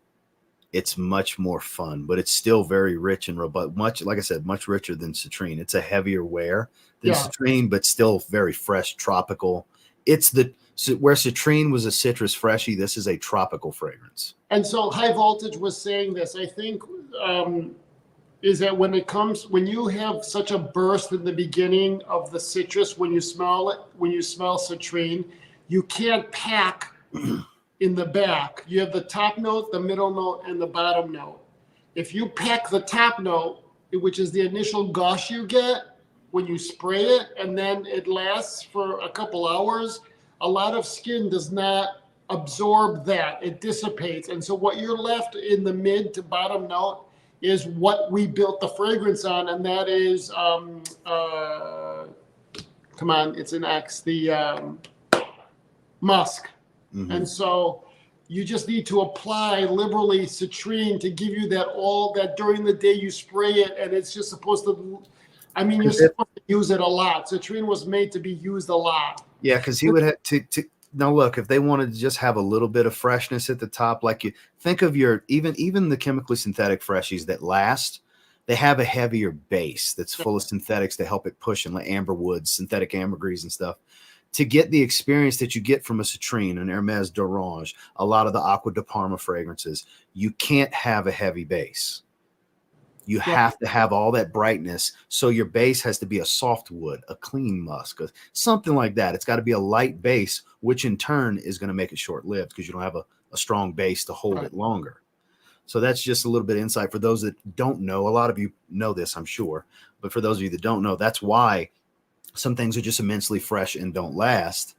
It's much more fun, but it's still very rich and robust. Much, like I said, much richer than Citrine. It's a heavier wear than Citrine, but still very fresh, tropical. It's where Citrine was a citrus freshy. This is a tropical fragrance. And so High Voltage was saying this. I think is that when you have such a burst in the beginning of the citrus, when you smell Citrine, you can't pack in the back. You have the top note, the middle note, and the bottom note. If you pack the top note, which is the initial gush you get when you spray it, and then it lasts for a couple hours, a lot of skin does not absorb that. It dissipates. And so what you're left in the mid to bottom note is what we built the fragrance on, and that is, come on, it's an X, the musk. Mm-hmm. And so you just need to apply liberally Citrine to give you that during the day you spray it, and it's just supposed to, you're supposed to use it a lot. Citrine was made to be used a lot. Yeah, because he would have to now look, if they wanted to just have a little bit of freshness at the top, like you think of your even the chemically synthetic freshies that last, they have a heavier base that's full of synthetics to help it push, and like amber woods, synthetic ambergris and stuff. To get the experience that you get from a Citrine, an Hermes d'Orange, a lot of the Aqua de Parma fragrances, you can't have a heavy base. You have to have all that brightness. So your base has to be a soft wood, a clean musk, something like that. It's got to be a light base, which in turn is going to make it short-lived because you don't have a strong base to hold it longer. So that's just a little bit of insight for those that don't know. A lot of you know this, I'm sure. But for those of you that don't know, that's why some things are just immensely fresh and don't last.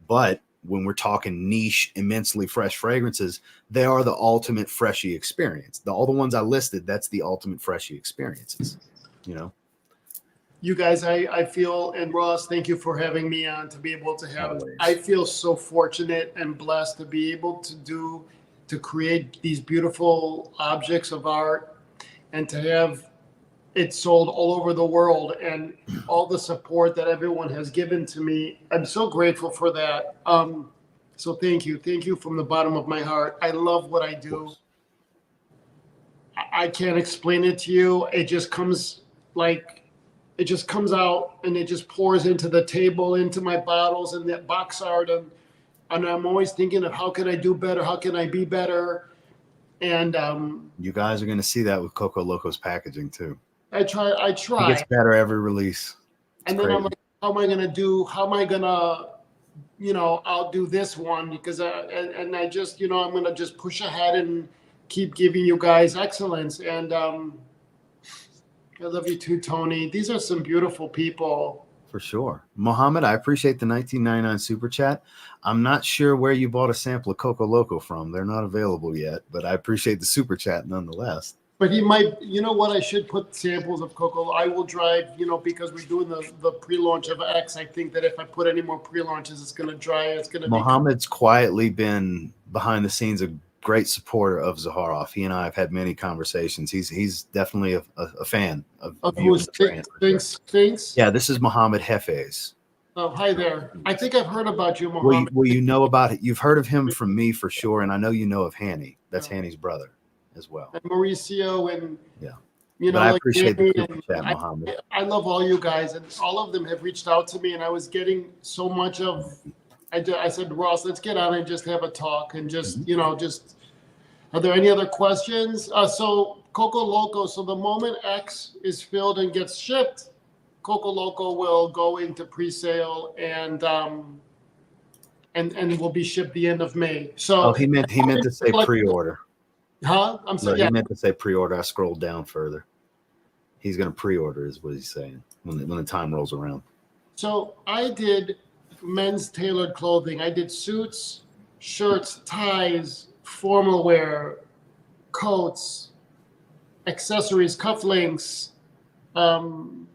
But when we're talking niche, immensely fresh fragrances, they are the ultimate freshy experience. All the ones I listed, that's the ultimate freshy experiences, you know? You guys, I feel, and Ross, thank you for having me on to be able to have, Always. I feel so fortunate and blessed to be able to create these beautiful objects of art and to have it's sold all over the world, and all the support that everyone has given to me. I'm so grateful for that. So thank you from the bottom of my heart. I love what I do. I can't explain it to you. It just comes out, and it just pours into the table, into my bottles and that box art. And I'm always thinking of how can I do better? How can I be better? And you guys are going to see that with Coco Loco's packaging too. I try. It gets better every release. And then I'm like, how am I going to, outdo this one? Because I'm going to just push ahead and keep giving you guys excellence. And I love you too, Tony. These are some beautiful people. For sure. Mohammed, I appreciate the 1999 super chat. I'm not sure where you bought a sample of Coco Loco from. They're not available yet, but I appreciate the super chat nonetheless. But he might, you know what? I should put samples of Coco. I will drive, because we're doing the pre-launch of X. I think that if I put any more pre-launches, it's going to dry. It's going to. Mohammed's quietly been behind the scenes a great supporter of Zaharoff. He and I have had many conversations. He's definitely a fan of who's Sphinx. Yeah, this is Mohammed Hefes. Oh, hi there. I think I've heard about you, Mohammed. Well, you know about it. You've heard of him from me for sure, and I know you know of Hanny. That's Hanny's brother as well. And Mauricio and but I appreciate the super chat, Mohammed. I love all you guys, and all of them have reached out to me, and I was getting so much of. I said, Ross, let's get on and just have a talk, and just Are there any other questions? So Coco Loco. So the moment X is filled and gets shipped, Coco Loco will go into pre-sale and will be shipped the end of May. So he meant to say pre-order. Huh? I'm sorry. He meant to say pre-order. I scrolled down further. He's going to pre-order, is what he's saying when the time rolls around. So I did men's tailored clothing. I did suits, shirts, ties, formal wear, coats, accessories, cufflinks. And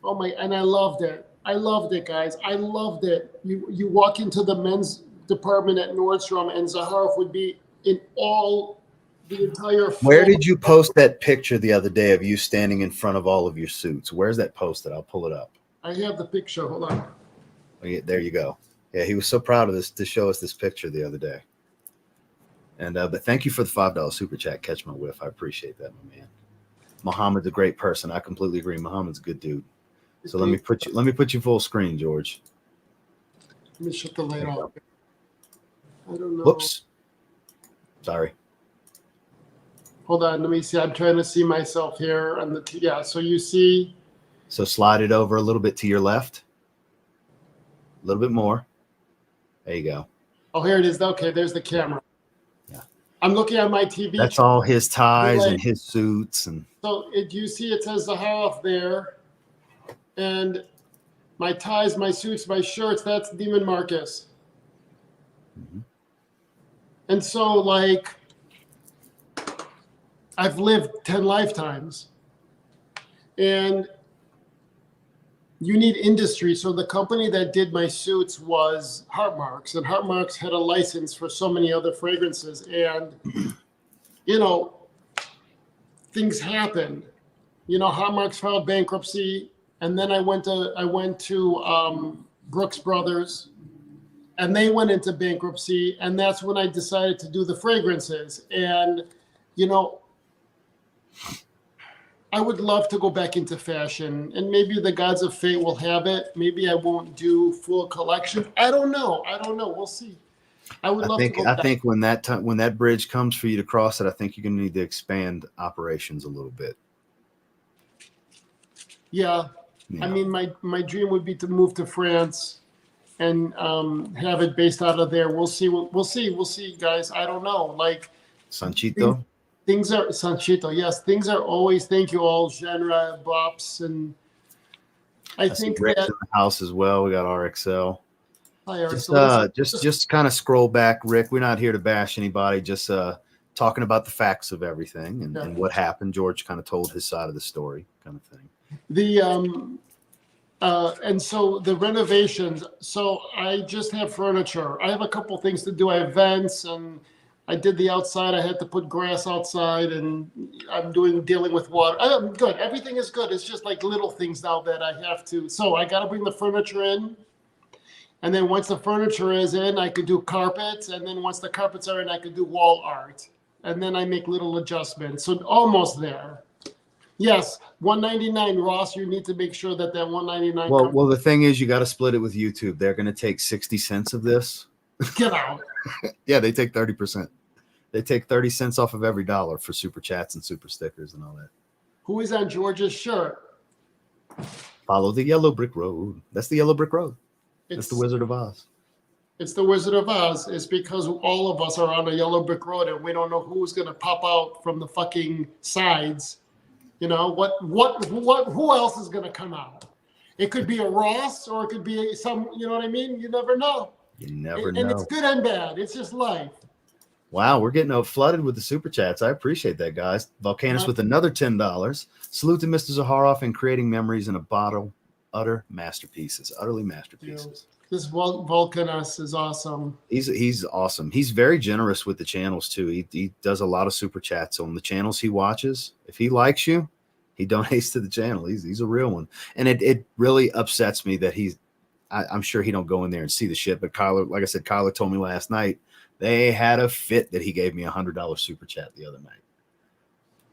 I loved it. I loved it, guys. I loved it. You walk into the men's department at Nordstrom, and Zaharoff would be in the entire floor. Where did you post that picture the other day of you standing in front of all of your suits? Where's that posted? I'll pull it up. I have the picture. Hold on. Oh, yeah, there you go. Yeah, he was so proud of this to show us this picture the other day. And but thank you for the $5 super chat. Catch my whiff. I appreciate that, my man. Muhammad's a great person. I completely agree. Muhammad's a good dude. So let me put you full screen, George. Let me shut the light off. I don't know. Whoops. Sorry. Hold on. Let me see. I'm trying to see myself here on the yeah. So you see. So slide it over a little bit to your left. A little bit more. There you go. Oh, here it is. Okay, there's the camera. Yeah. I'm looking at my TV. That's all his ties and his suits. And so you see it says Zaharoff there. And my ties, my suits, my shirts, that's Demon Marcus. Mm-hmm. And so, like, I've lived 10 lifetimes. And you need industry. So the company that did my suits was Heartmarks. And Heartmarks had a license for so many other fragrances. And, things happened. Heartmarks filed bankruptcy. And then I went to Brooks Brothers, and they went into bankruptcy, and that's when I decided to do the fragrances. And I would love to go back into fashion, and maybe the gods of fate will have it. Maybe I won't do full collection. I don't know. We'll see. I would love to go back. I think when that bridge comes for you to cross it, I think you're going to need to expand operations a little bit. Yeah. I mean, my dream would be to move to France and have it based out of there. We'll see, guys. I don't know. Like Sanchito. Things are Sanchito. Yes, things are always. Thank you all, genre bops, and I think Rick's that in the house as well. We got RXL. Hi, RXL. Just kind of scroll back, Rick. We're not here to bash anybody. Just talking about the facts of everything and what happened. George kind of told his side of the story, kind of thing. And so the renovations, so I just have furniture. I have a couple things to do. I have vents, and I did the outside. I had to put grass outside, and I'm dealing with water. I'm good. Everything is good. It's just like little things now that I have to. So I got to bring the furniture in. And then once the furniture is in, I could do carpets. And then once the carpets are in, I could do wall art. And then I make little adjustments. So almost there. Yes, $199, Ross. You need to make sure that $199. Well, the thing is, you got to split it with YouTube. They're going to take 60 cents of this. Get out. Yeah, they take 30%. They take 30 cents off of every dollar for super chats and super stickers and all that. Who is on George's shirt? Follow the yellow brick road. That's the yellow brick road. That's the Wizard of Oz. It's the Wizard of Oz. It's because all of us are on a yellow brick road, and we don't know who's going to pop out from the fucking sides. Who else is going to come out? It could be a Ross, or it could be some, you know what I mean? You never know. You never know. And it's good and bad. It's just life. Wow, we're getting flooded with the super chats. I appreciate that, guys. Volcanus with another $10. Salute to Mr. Zaharoff and creating memories in a bottle. Utterly masterpieces. This Volcanus is awesome. He's awesome. He's very generous with the channels too. He does a lot of super chats on the channels he watches. If he likes you, he donates to the channel. He's a real one. And it really upsets me that I'm sure he don't go in there and see the shit. But Kyler, like I said, Kyler told me last night they had a fit that he gave me $100 super chat the other night.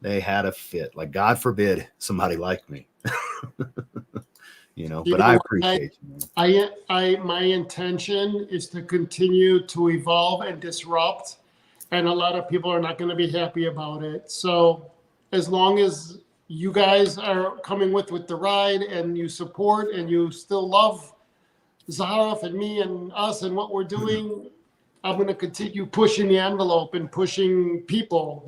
They had a fit. Like, God forbid somebody like me. But I appreciate you. My intention is to continue to evolve and disrupt, and a lot of people are not going to be happy about it. So as long as you guys are coming with the ride, and you support, and you still love Zaharoff and me and us and what we're doing, I'm going to continue pushing the envelope and pushing people,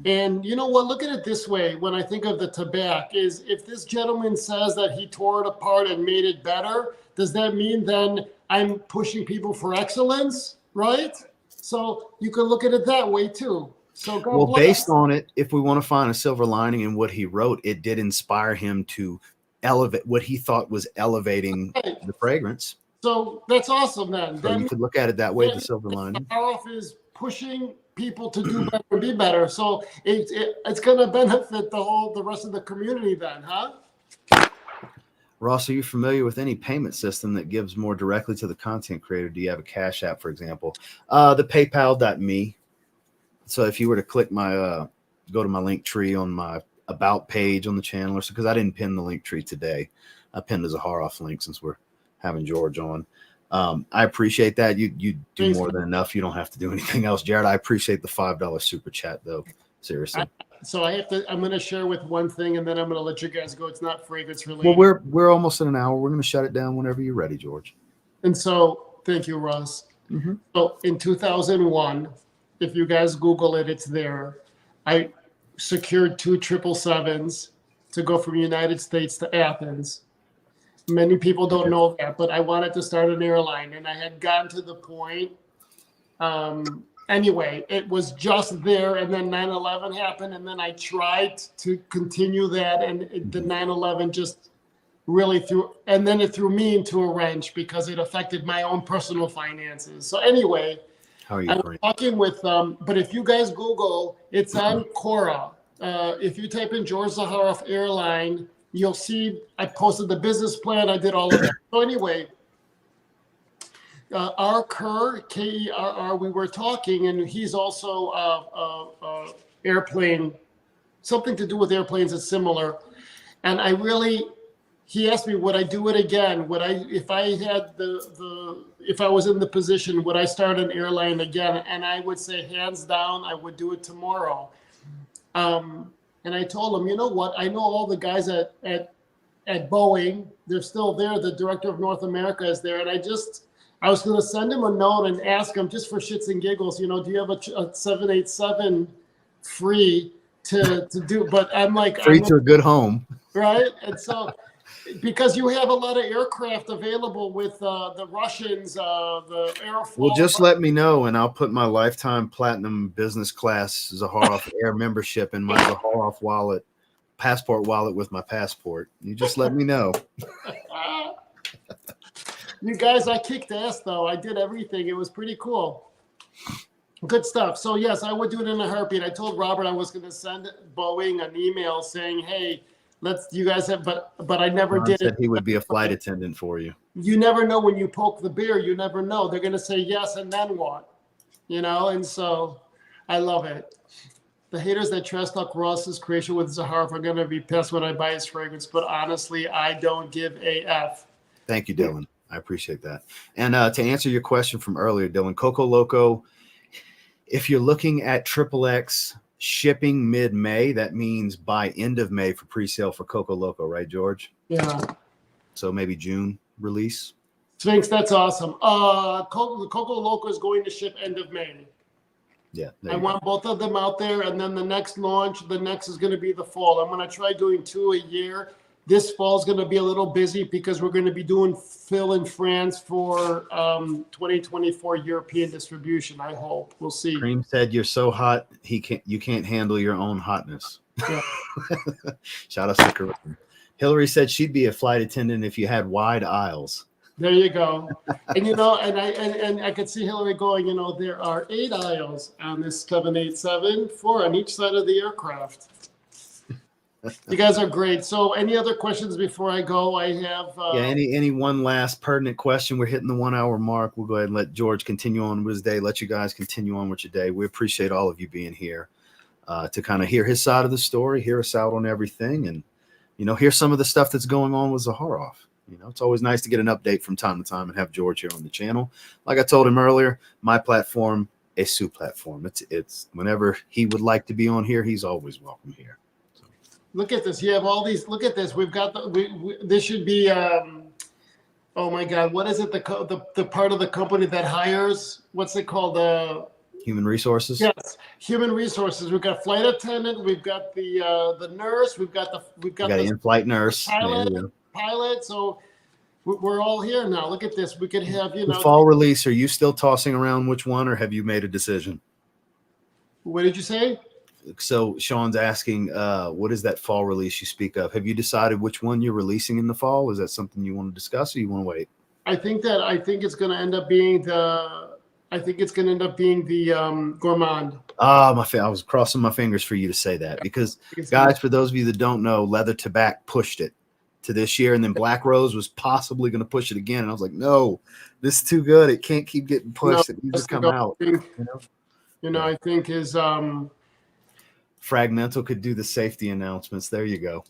And you know what? Look at it this way. When I think of the Tabac, is if this gentleman says that he tore it apart and made it better, does that mean then I'm pushing people for excellence, right? So you can look at it that way too. So God Well, bless. based on it, if we want to find a silver lining in what he wrote, it did inspire him to elevate what he thought was elevating Right. the fragrance. So that's awesome then. So you could look at it that way, the silver lining. Zaharoff is pushing people to do better and be better. So it's going to benefit the rest of the community then, huh? Ross, are you familiar with any payment system that gives more directly to the content creator? Do you have a Cash App, for example? The PayPal.me. So if you were to click my, go to my link tree on my about page on the channel, or so, because I didn't pin the link tree today. I pinned the Zaharoff link since we're having George on. I appreciate that. You do more than enough. You don't have to do anything else. Jared, I appreciate the $5 super chat though. Seriously. I'm going to share with one thing and then I'm going to let you guys go. It's not fragrance related. Well, we're almost at an hour. We're going to shut it down whenever you're ready, George. And so thank you, Russ. Mm-hmm. So in 2001, if you guys Google it, it's there. I secured 2 777s to go from United States to Athens. Many people don't know that, but I wanted to start an airline, and I had gotten to the point. Anyway, it was just there, and then 9/11 happened, and then I tried to continue that, and the 9/11 just really threw me into a wrench because it affected my own personal finances. So anyway, I'm talking with but if you guys Google, it's on Quora. If you type in George Zaharoff Airline, you'll see I posted the business plan. I did all of that. So anyway, our Kerr, Kerr, we were talking, and he's also airplane, something to do with airplanes is similar. And he asked me, would I do it again? If I had if I was in the position, would I start an airline again? And I would say, hands down, I would do it tomorrow. And I told him, you know what? I know all the guys at Boeing. They're still there. The director of North America is there. And I was going to send him a note and ask him just for shits and giggles, do you have a 787 free to do? But I'm like, free to a good home. Right. And so, because you have a lot of aircraft available with the Russians, the Aeroflot. Well, just let me know, and I'll put my lifetime platinum business class Zaharoff Air membership in my Zaharoff passport wallet with my passport. You just let me know. You guys, I kicked ass though. I did everything. It was pretty cool. Good stuff. So yes, I would do it in a heartbeat. I told Robert I was going to send Boeing an email saying, hey, you guys have, but I never did it. He would be a flight attendant for you. You never know when you poke the bear. You never know. They're going to say yes, and then what? And so I love it. The haters that trash talk Ross's creation with Zaharoff are going to be pissed when I buy his fragrance, but honestly, I don't give a F. Thank you, Dylan. I appreciate that. And to answer your question from earlier, Dylan, Coco Loco, if you're looking at XXX shipping mid-May, that means by end of May for pre-sale for Coco Loco, right, George? Yeah. So maybe June release. Sphinx, that's awesome. Coco Loco is going to ship end of May. Yeah. I want both of them out there, and then the next is going to be the fall. I'm going to try doing 2 a year. This fall is going to be a little busy because we're going to be doing fill in France for 2024 European distribution. I hope. We'll see. Cream said you're so hot you can't handle your own hotness. Yeah. Shout out to Kareem. Hillary said she'd be a flight attendant if you had wide aisles. There you go. And and I could see Hillary going, there are 8 aisles on this 787, 4 on each side of the aircraft. You guys are great. So any other questions before I go? I have any one last pertinent question. We're hitting the 1 hour mark. We'll go ahead and let George continue on with his day. Let you guys continue on with your day. We appreciate all of you being here to kind of hear his side of the story, hear us out on everything, and hear some of the stuff that's going on with Zaharoff. It's always nice to get an update from time to time and have George here on the channel. Like I told him earlier, my platform, a Sue platform. It's whenever he would like to be on here, he's always welcome here. Look at this. You have all these. Look at this. We've got this should be. Oh my God! What is it? The part of the company that hires. What's it called? Human resources. Yes, human resources. We've got flight attendant. We've got the nurse. We've got the in-flight nurse. pilot. So we're all here now. Look at this. We could have, The fall release. Are you still tossing around which one, or have you made a decision? What did you say? So Sean's asking, what is that fall release you speak of? Have you decided which one you're releasing in the fall? Is that something you want to discuss, or you want to wait? I think it's going to end up being the gourmand. I was crossing my fingers for you to say that, because guys, for those of you that don't know, Leather Tabac pushed it to this year, and then Black Rose was possibly going to push it again. And I was like, no, this is too good. It can't keep getting pushed. It needs to come out. I think is Fragmental could do the safety announcements. There you go.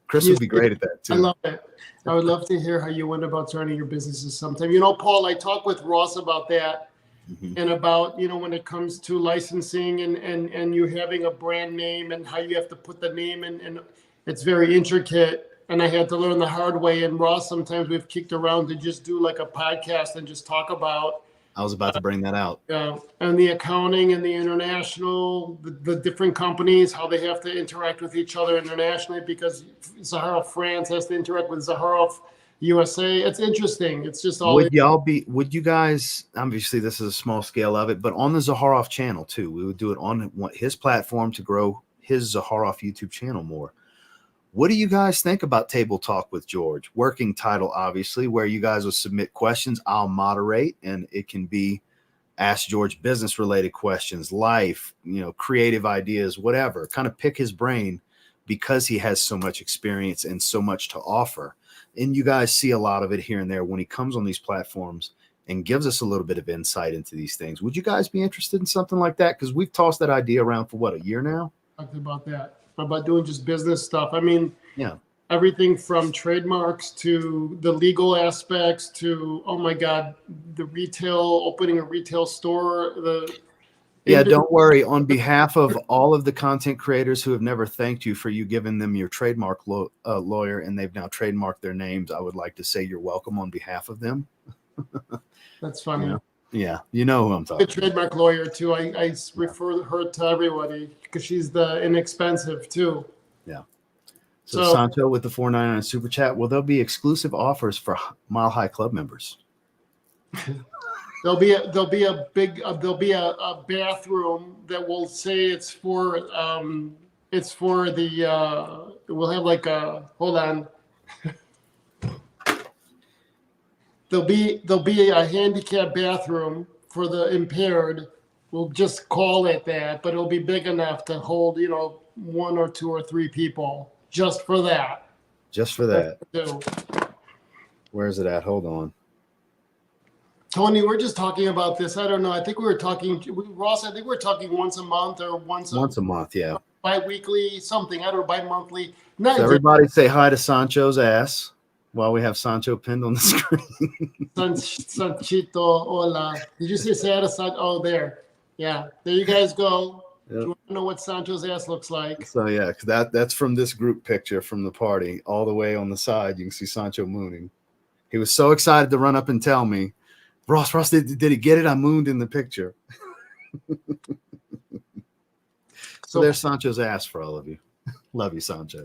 Chris would be great at that too. I love it. I would love to hear how you went about starting your businesses sometime. Paul, I talked with Ross about that. Mm-hmm. And about, when it comes to licensing and you having a brand name and how you have to put the name in, and it's very intricate. And I had to learn the hard way. And Ross, sometimes we've kicked around to just do like a podcast and just talk about. I was about to bring that out. And the accounting and the international, the different companies, how they have to interact with each other internationally, because Zaharoff France has to interact with Zaharoff USA. It's interesting. It's just all. Would you guys, obviously this is a small scale of it, but on the Zaharoff channel too, we would do it on his platform to grow his Zaharoff YouTube channel more. What do you guys think about Table Talk with George? Working title, obviously, where you guys will submit questions. I'll moderate, and it can be Ask George business related questions, life, creative ideas, whatever. Kind of pick his brain, because he has so much experience and so much to offer. And you guys see a lot of it here and there when he comes on these platforms and gives us a little bit of insight into these things. Would you guys be interested in something like that? Because we've tossed that idea around for a year now? Talked about that. About doing just business stuff. I mean, yeah, everything from trademarks to the legal aspects to, oh my God, the opening a retail store. Don't worry. On behalf of all of the content creators who have never thanked you for you giving them your trademark lawyer, and they've now trademarked their names, I would like to say you're welcome on behalf of them. That's funny. Yeah, you know who I'm talking about. The trademark lawyer too. I refer her to everybody because she's the inexpensive too. Yeah. So Sancho with the $4.99 super chat. Well, there'll be exclusive offers for Mile High Club members. There'll be a bathroom that will say it's for the we'll have like a hold on. There'll be a handicap bathroom for the impaired. We'll just call it that, but it'll be big enough to hold, 1 or 2 or 3 people just for that. Just for that. Where's it at? Hold on. Tony, we're just talking about this. I don't know. I think we were talking, Ross, I think we're talking once a month or once a month, yeah. Bi-weekly, something. I don't know, bi-monthly. So everybody say hi to Sancho's ass while we have Sancho pinned on the screen. Sanchito, hola. Did you say say hi to Sancho? Oh, there. Yeah, there you guys go. Yep. You want to know what Sancho's ass looks like? So, yeah, that's from this group picture from the party. All the way on the side, you can see Sancho mooning. He was so excited to run up and tell me, Ross, did he get it? I mooned in the picture. So there's Sancho's ass for all of you. Love you, Sancho.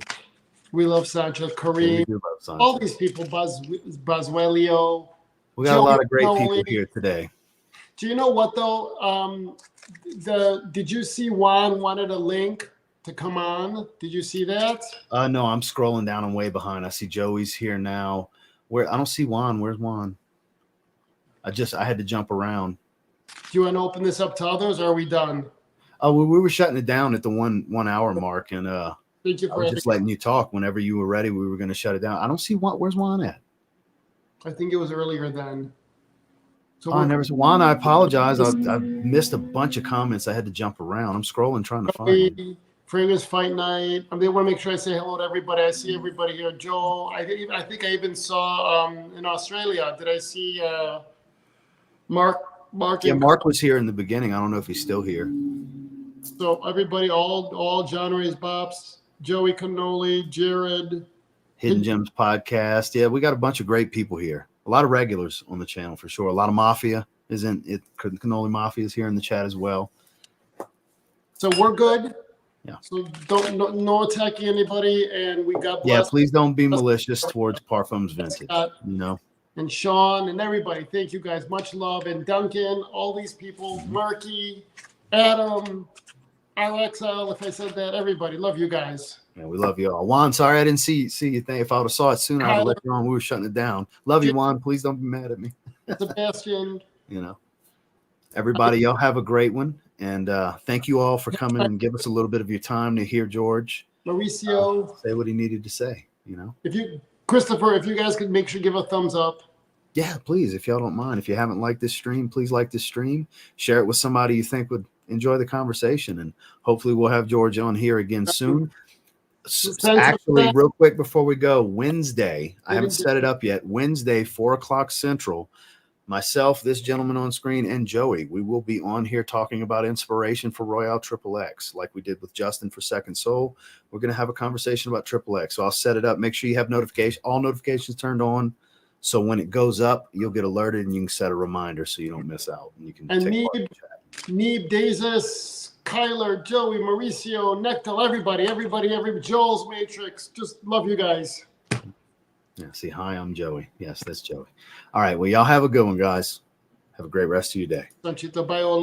We love Sancho. Kareem. We love Sancho. All these people, Boswellio. We got a lot of great people here today. Do you know what, though? Did you see Juan wanted a link to come on? Did you see that? No, I'm scrolling down. I'm way behind. I see Joey's here now. I don't see Juan. Where's Juan? I had to jump around. Do you want to open this up to others, or are we done? Oh, we were shutting it down at the 1 hour mark, and Thank you I was just letting you talk. Whenever you were ready, we were going to shut it down. I don't see Juan. Where's Juan at? I think it was earlier then. So I never saw Juan. I apologize. I missed a bunch of comments. I had to jump around. I'm scrolling trying to find him. Previous fight night. I want to make sure I say hello to everybody. I see everybody here. Joe. I think I even saw in Australia. Did I see Mark? Yeah, Mark was here in the beginning. I don't know if he's still here. So everybody, all John Ray's Bops, Joey Cannoli, Jared. Hidden Gems podcast. Yeah, we got a bunch of great people here. A lot of regulars on the channel for sure. A lot of mafia. isn't it? Cannoli Mafia is here in the chat as well. So we're good. Yeah. So don't no attacking anybody, and we got Yeah, blessed. please don't be malicious towards Parfums Vintage. Scott You know. and Sean and everybody. Thank you guys. Much love. And Duncan, all these people, Marky, Adam, Alexa, if I said that, everybody. Love you guys. Yeah, we love you all. Juan, sorry I didn't see you. If I would have saw it sooner, I'd have let you on. We were shutting it down. Love you, Juan. Please don't be mad at me. Sebastian. You know. Everybody, y'all have a great one. And thank you all for coming and give us a little bit of your time to hear George Mauricio. say what he needed to say, you know. Christopher, if you guys could make sure give a thumbs up. Yeah, please, if y'all don't mind. If you haven't liked this stream, please like this stream. Share it with somebody you think would enjoy the conversation. And hopefully we'll have George on here again soon. Actually, real quick before we go, Wednesday, I haven't set it up yet. Wednesday, 4:00 Central. Myself, this gentleman on screen, and Joey, we will be on here talking about inspiration for Royale XXX, like we did with Justin for Second Soul. We're going to have a conversation about XXX. So I'll set it up. Make sure you have all notifications turned on. So when it goes up, you'll get alerted and you can set a reminder so you don't miss out. And you can take part in the chat. Neeb, Dazis, Kyler, Joey, Mauricio, Nectal, everybody, Joel's Matrix. Just love you guys. Yeah, see, hi, I'm Joey. Yes, that's Joey. All right, well, y'all have a good one, guys. Have a great rest of your day.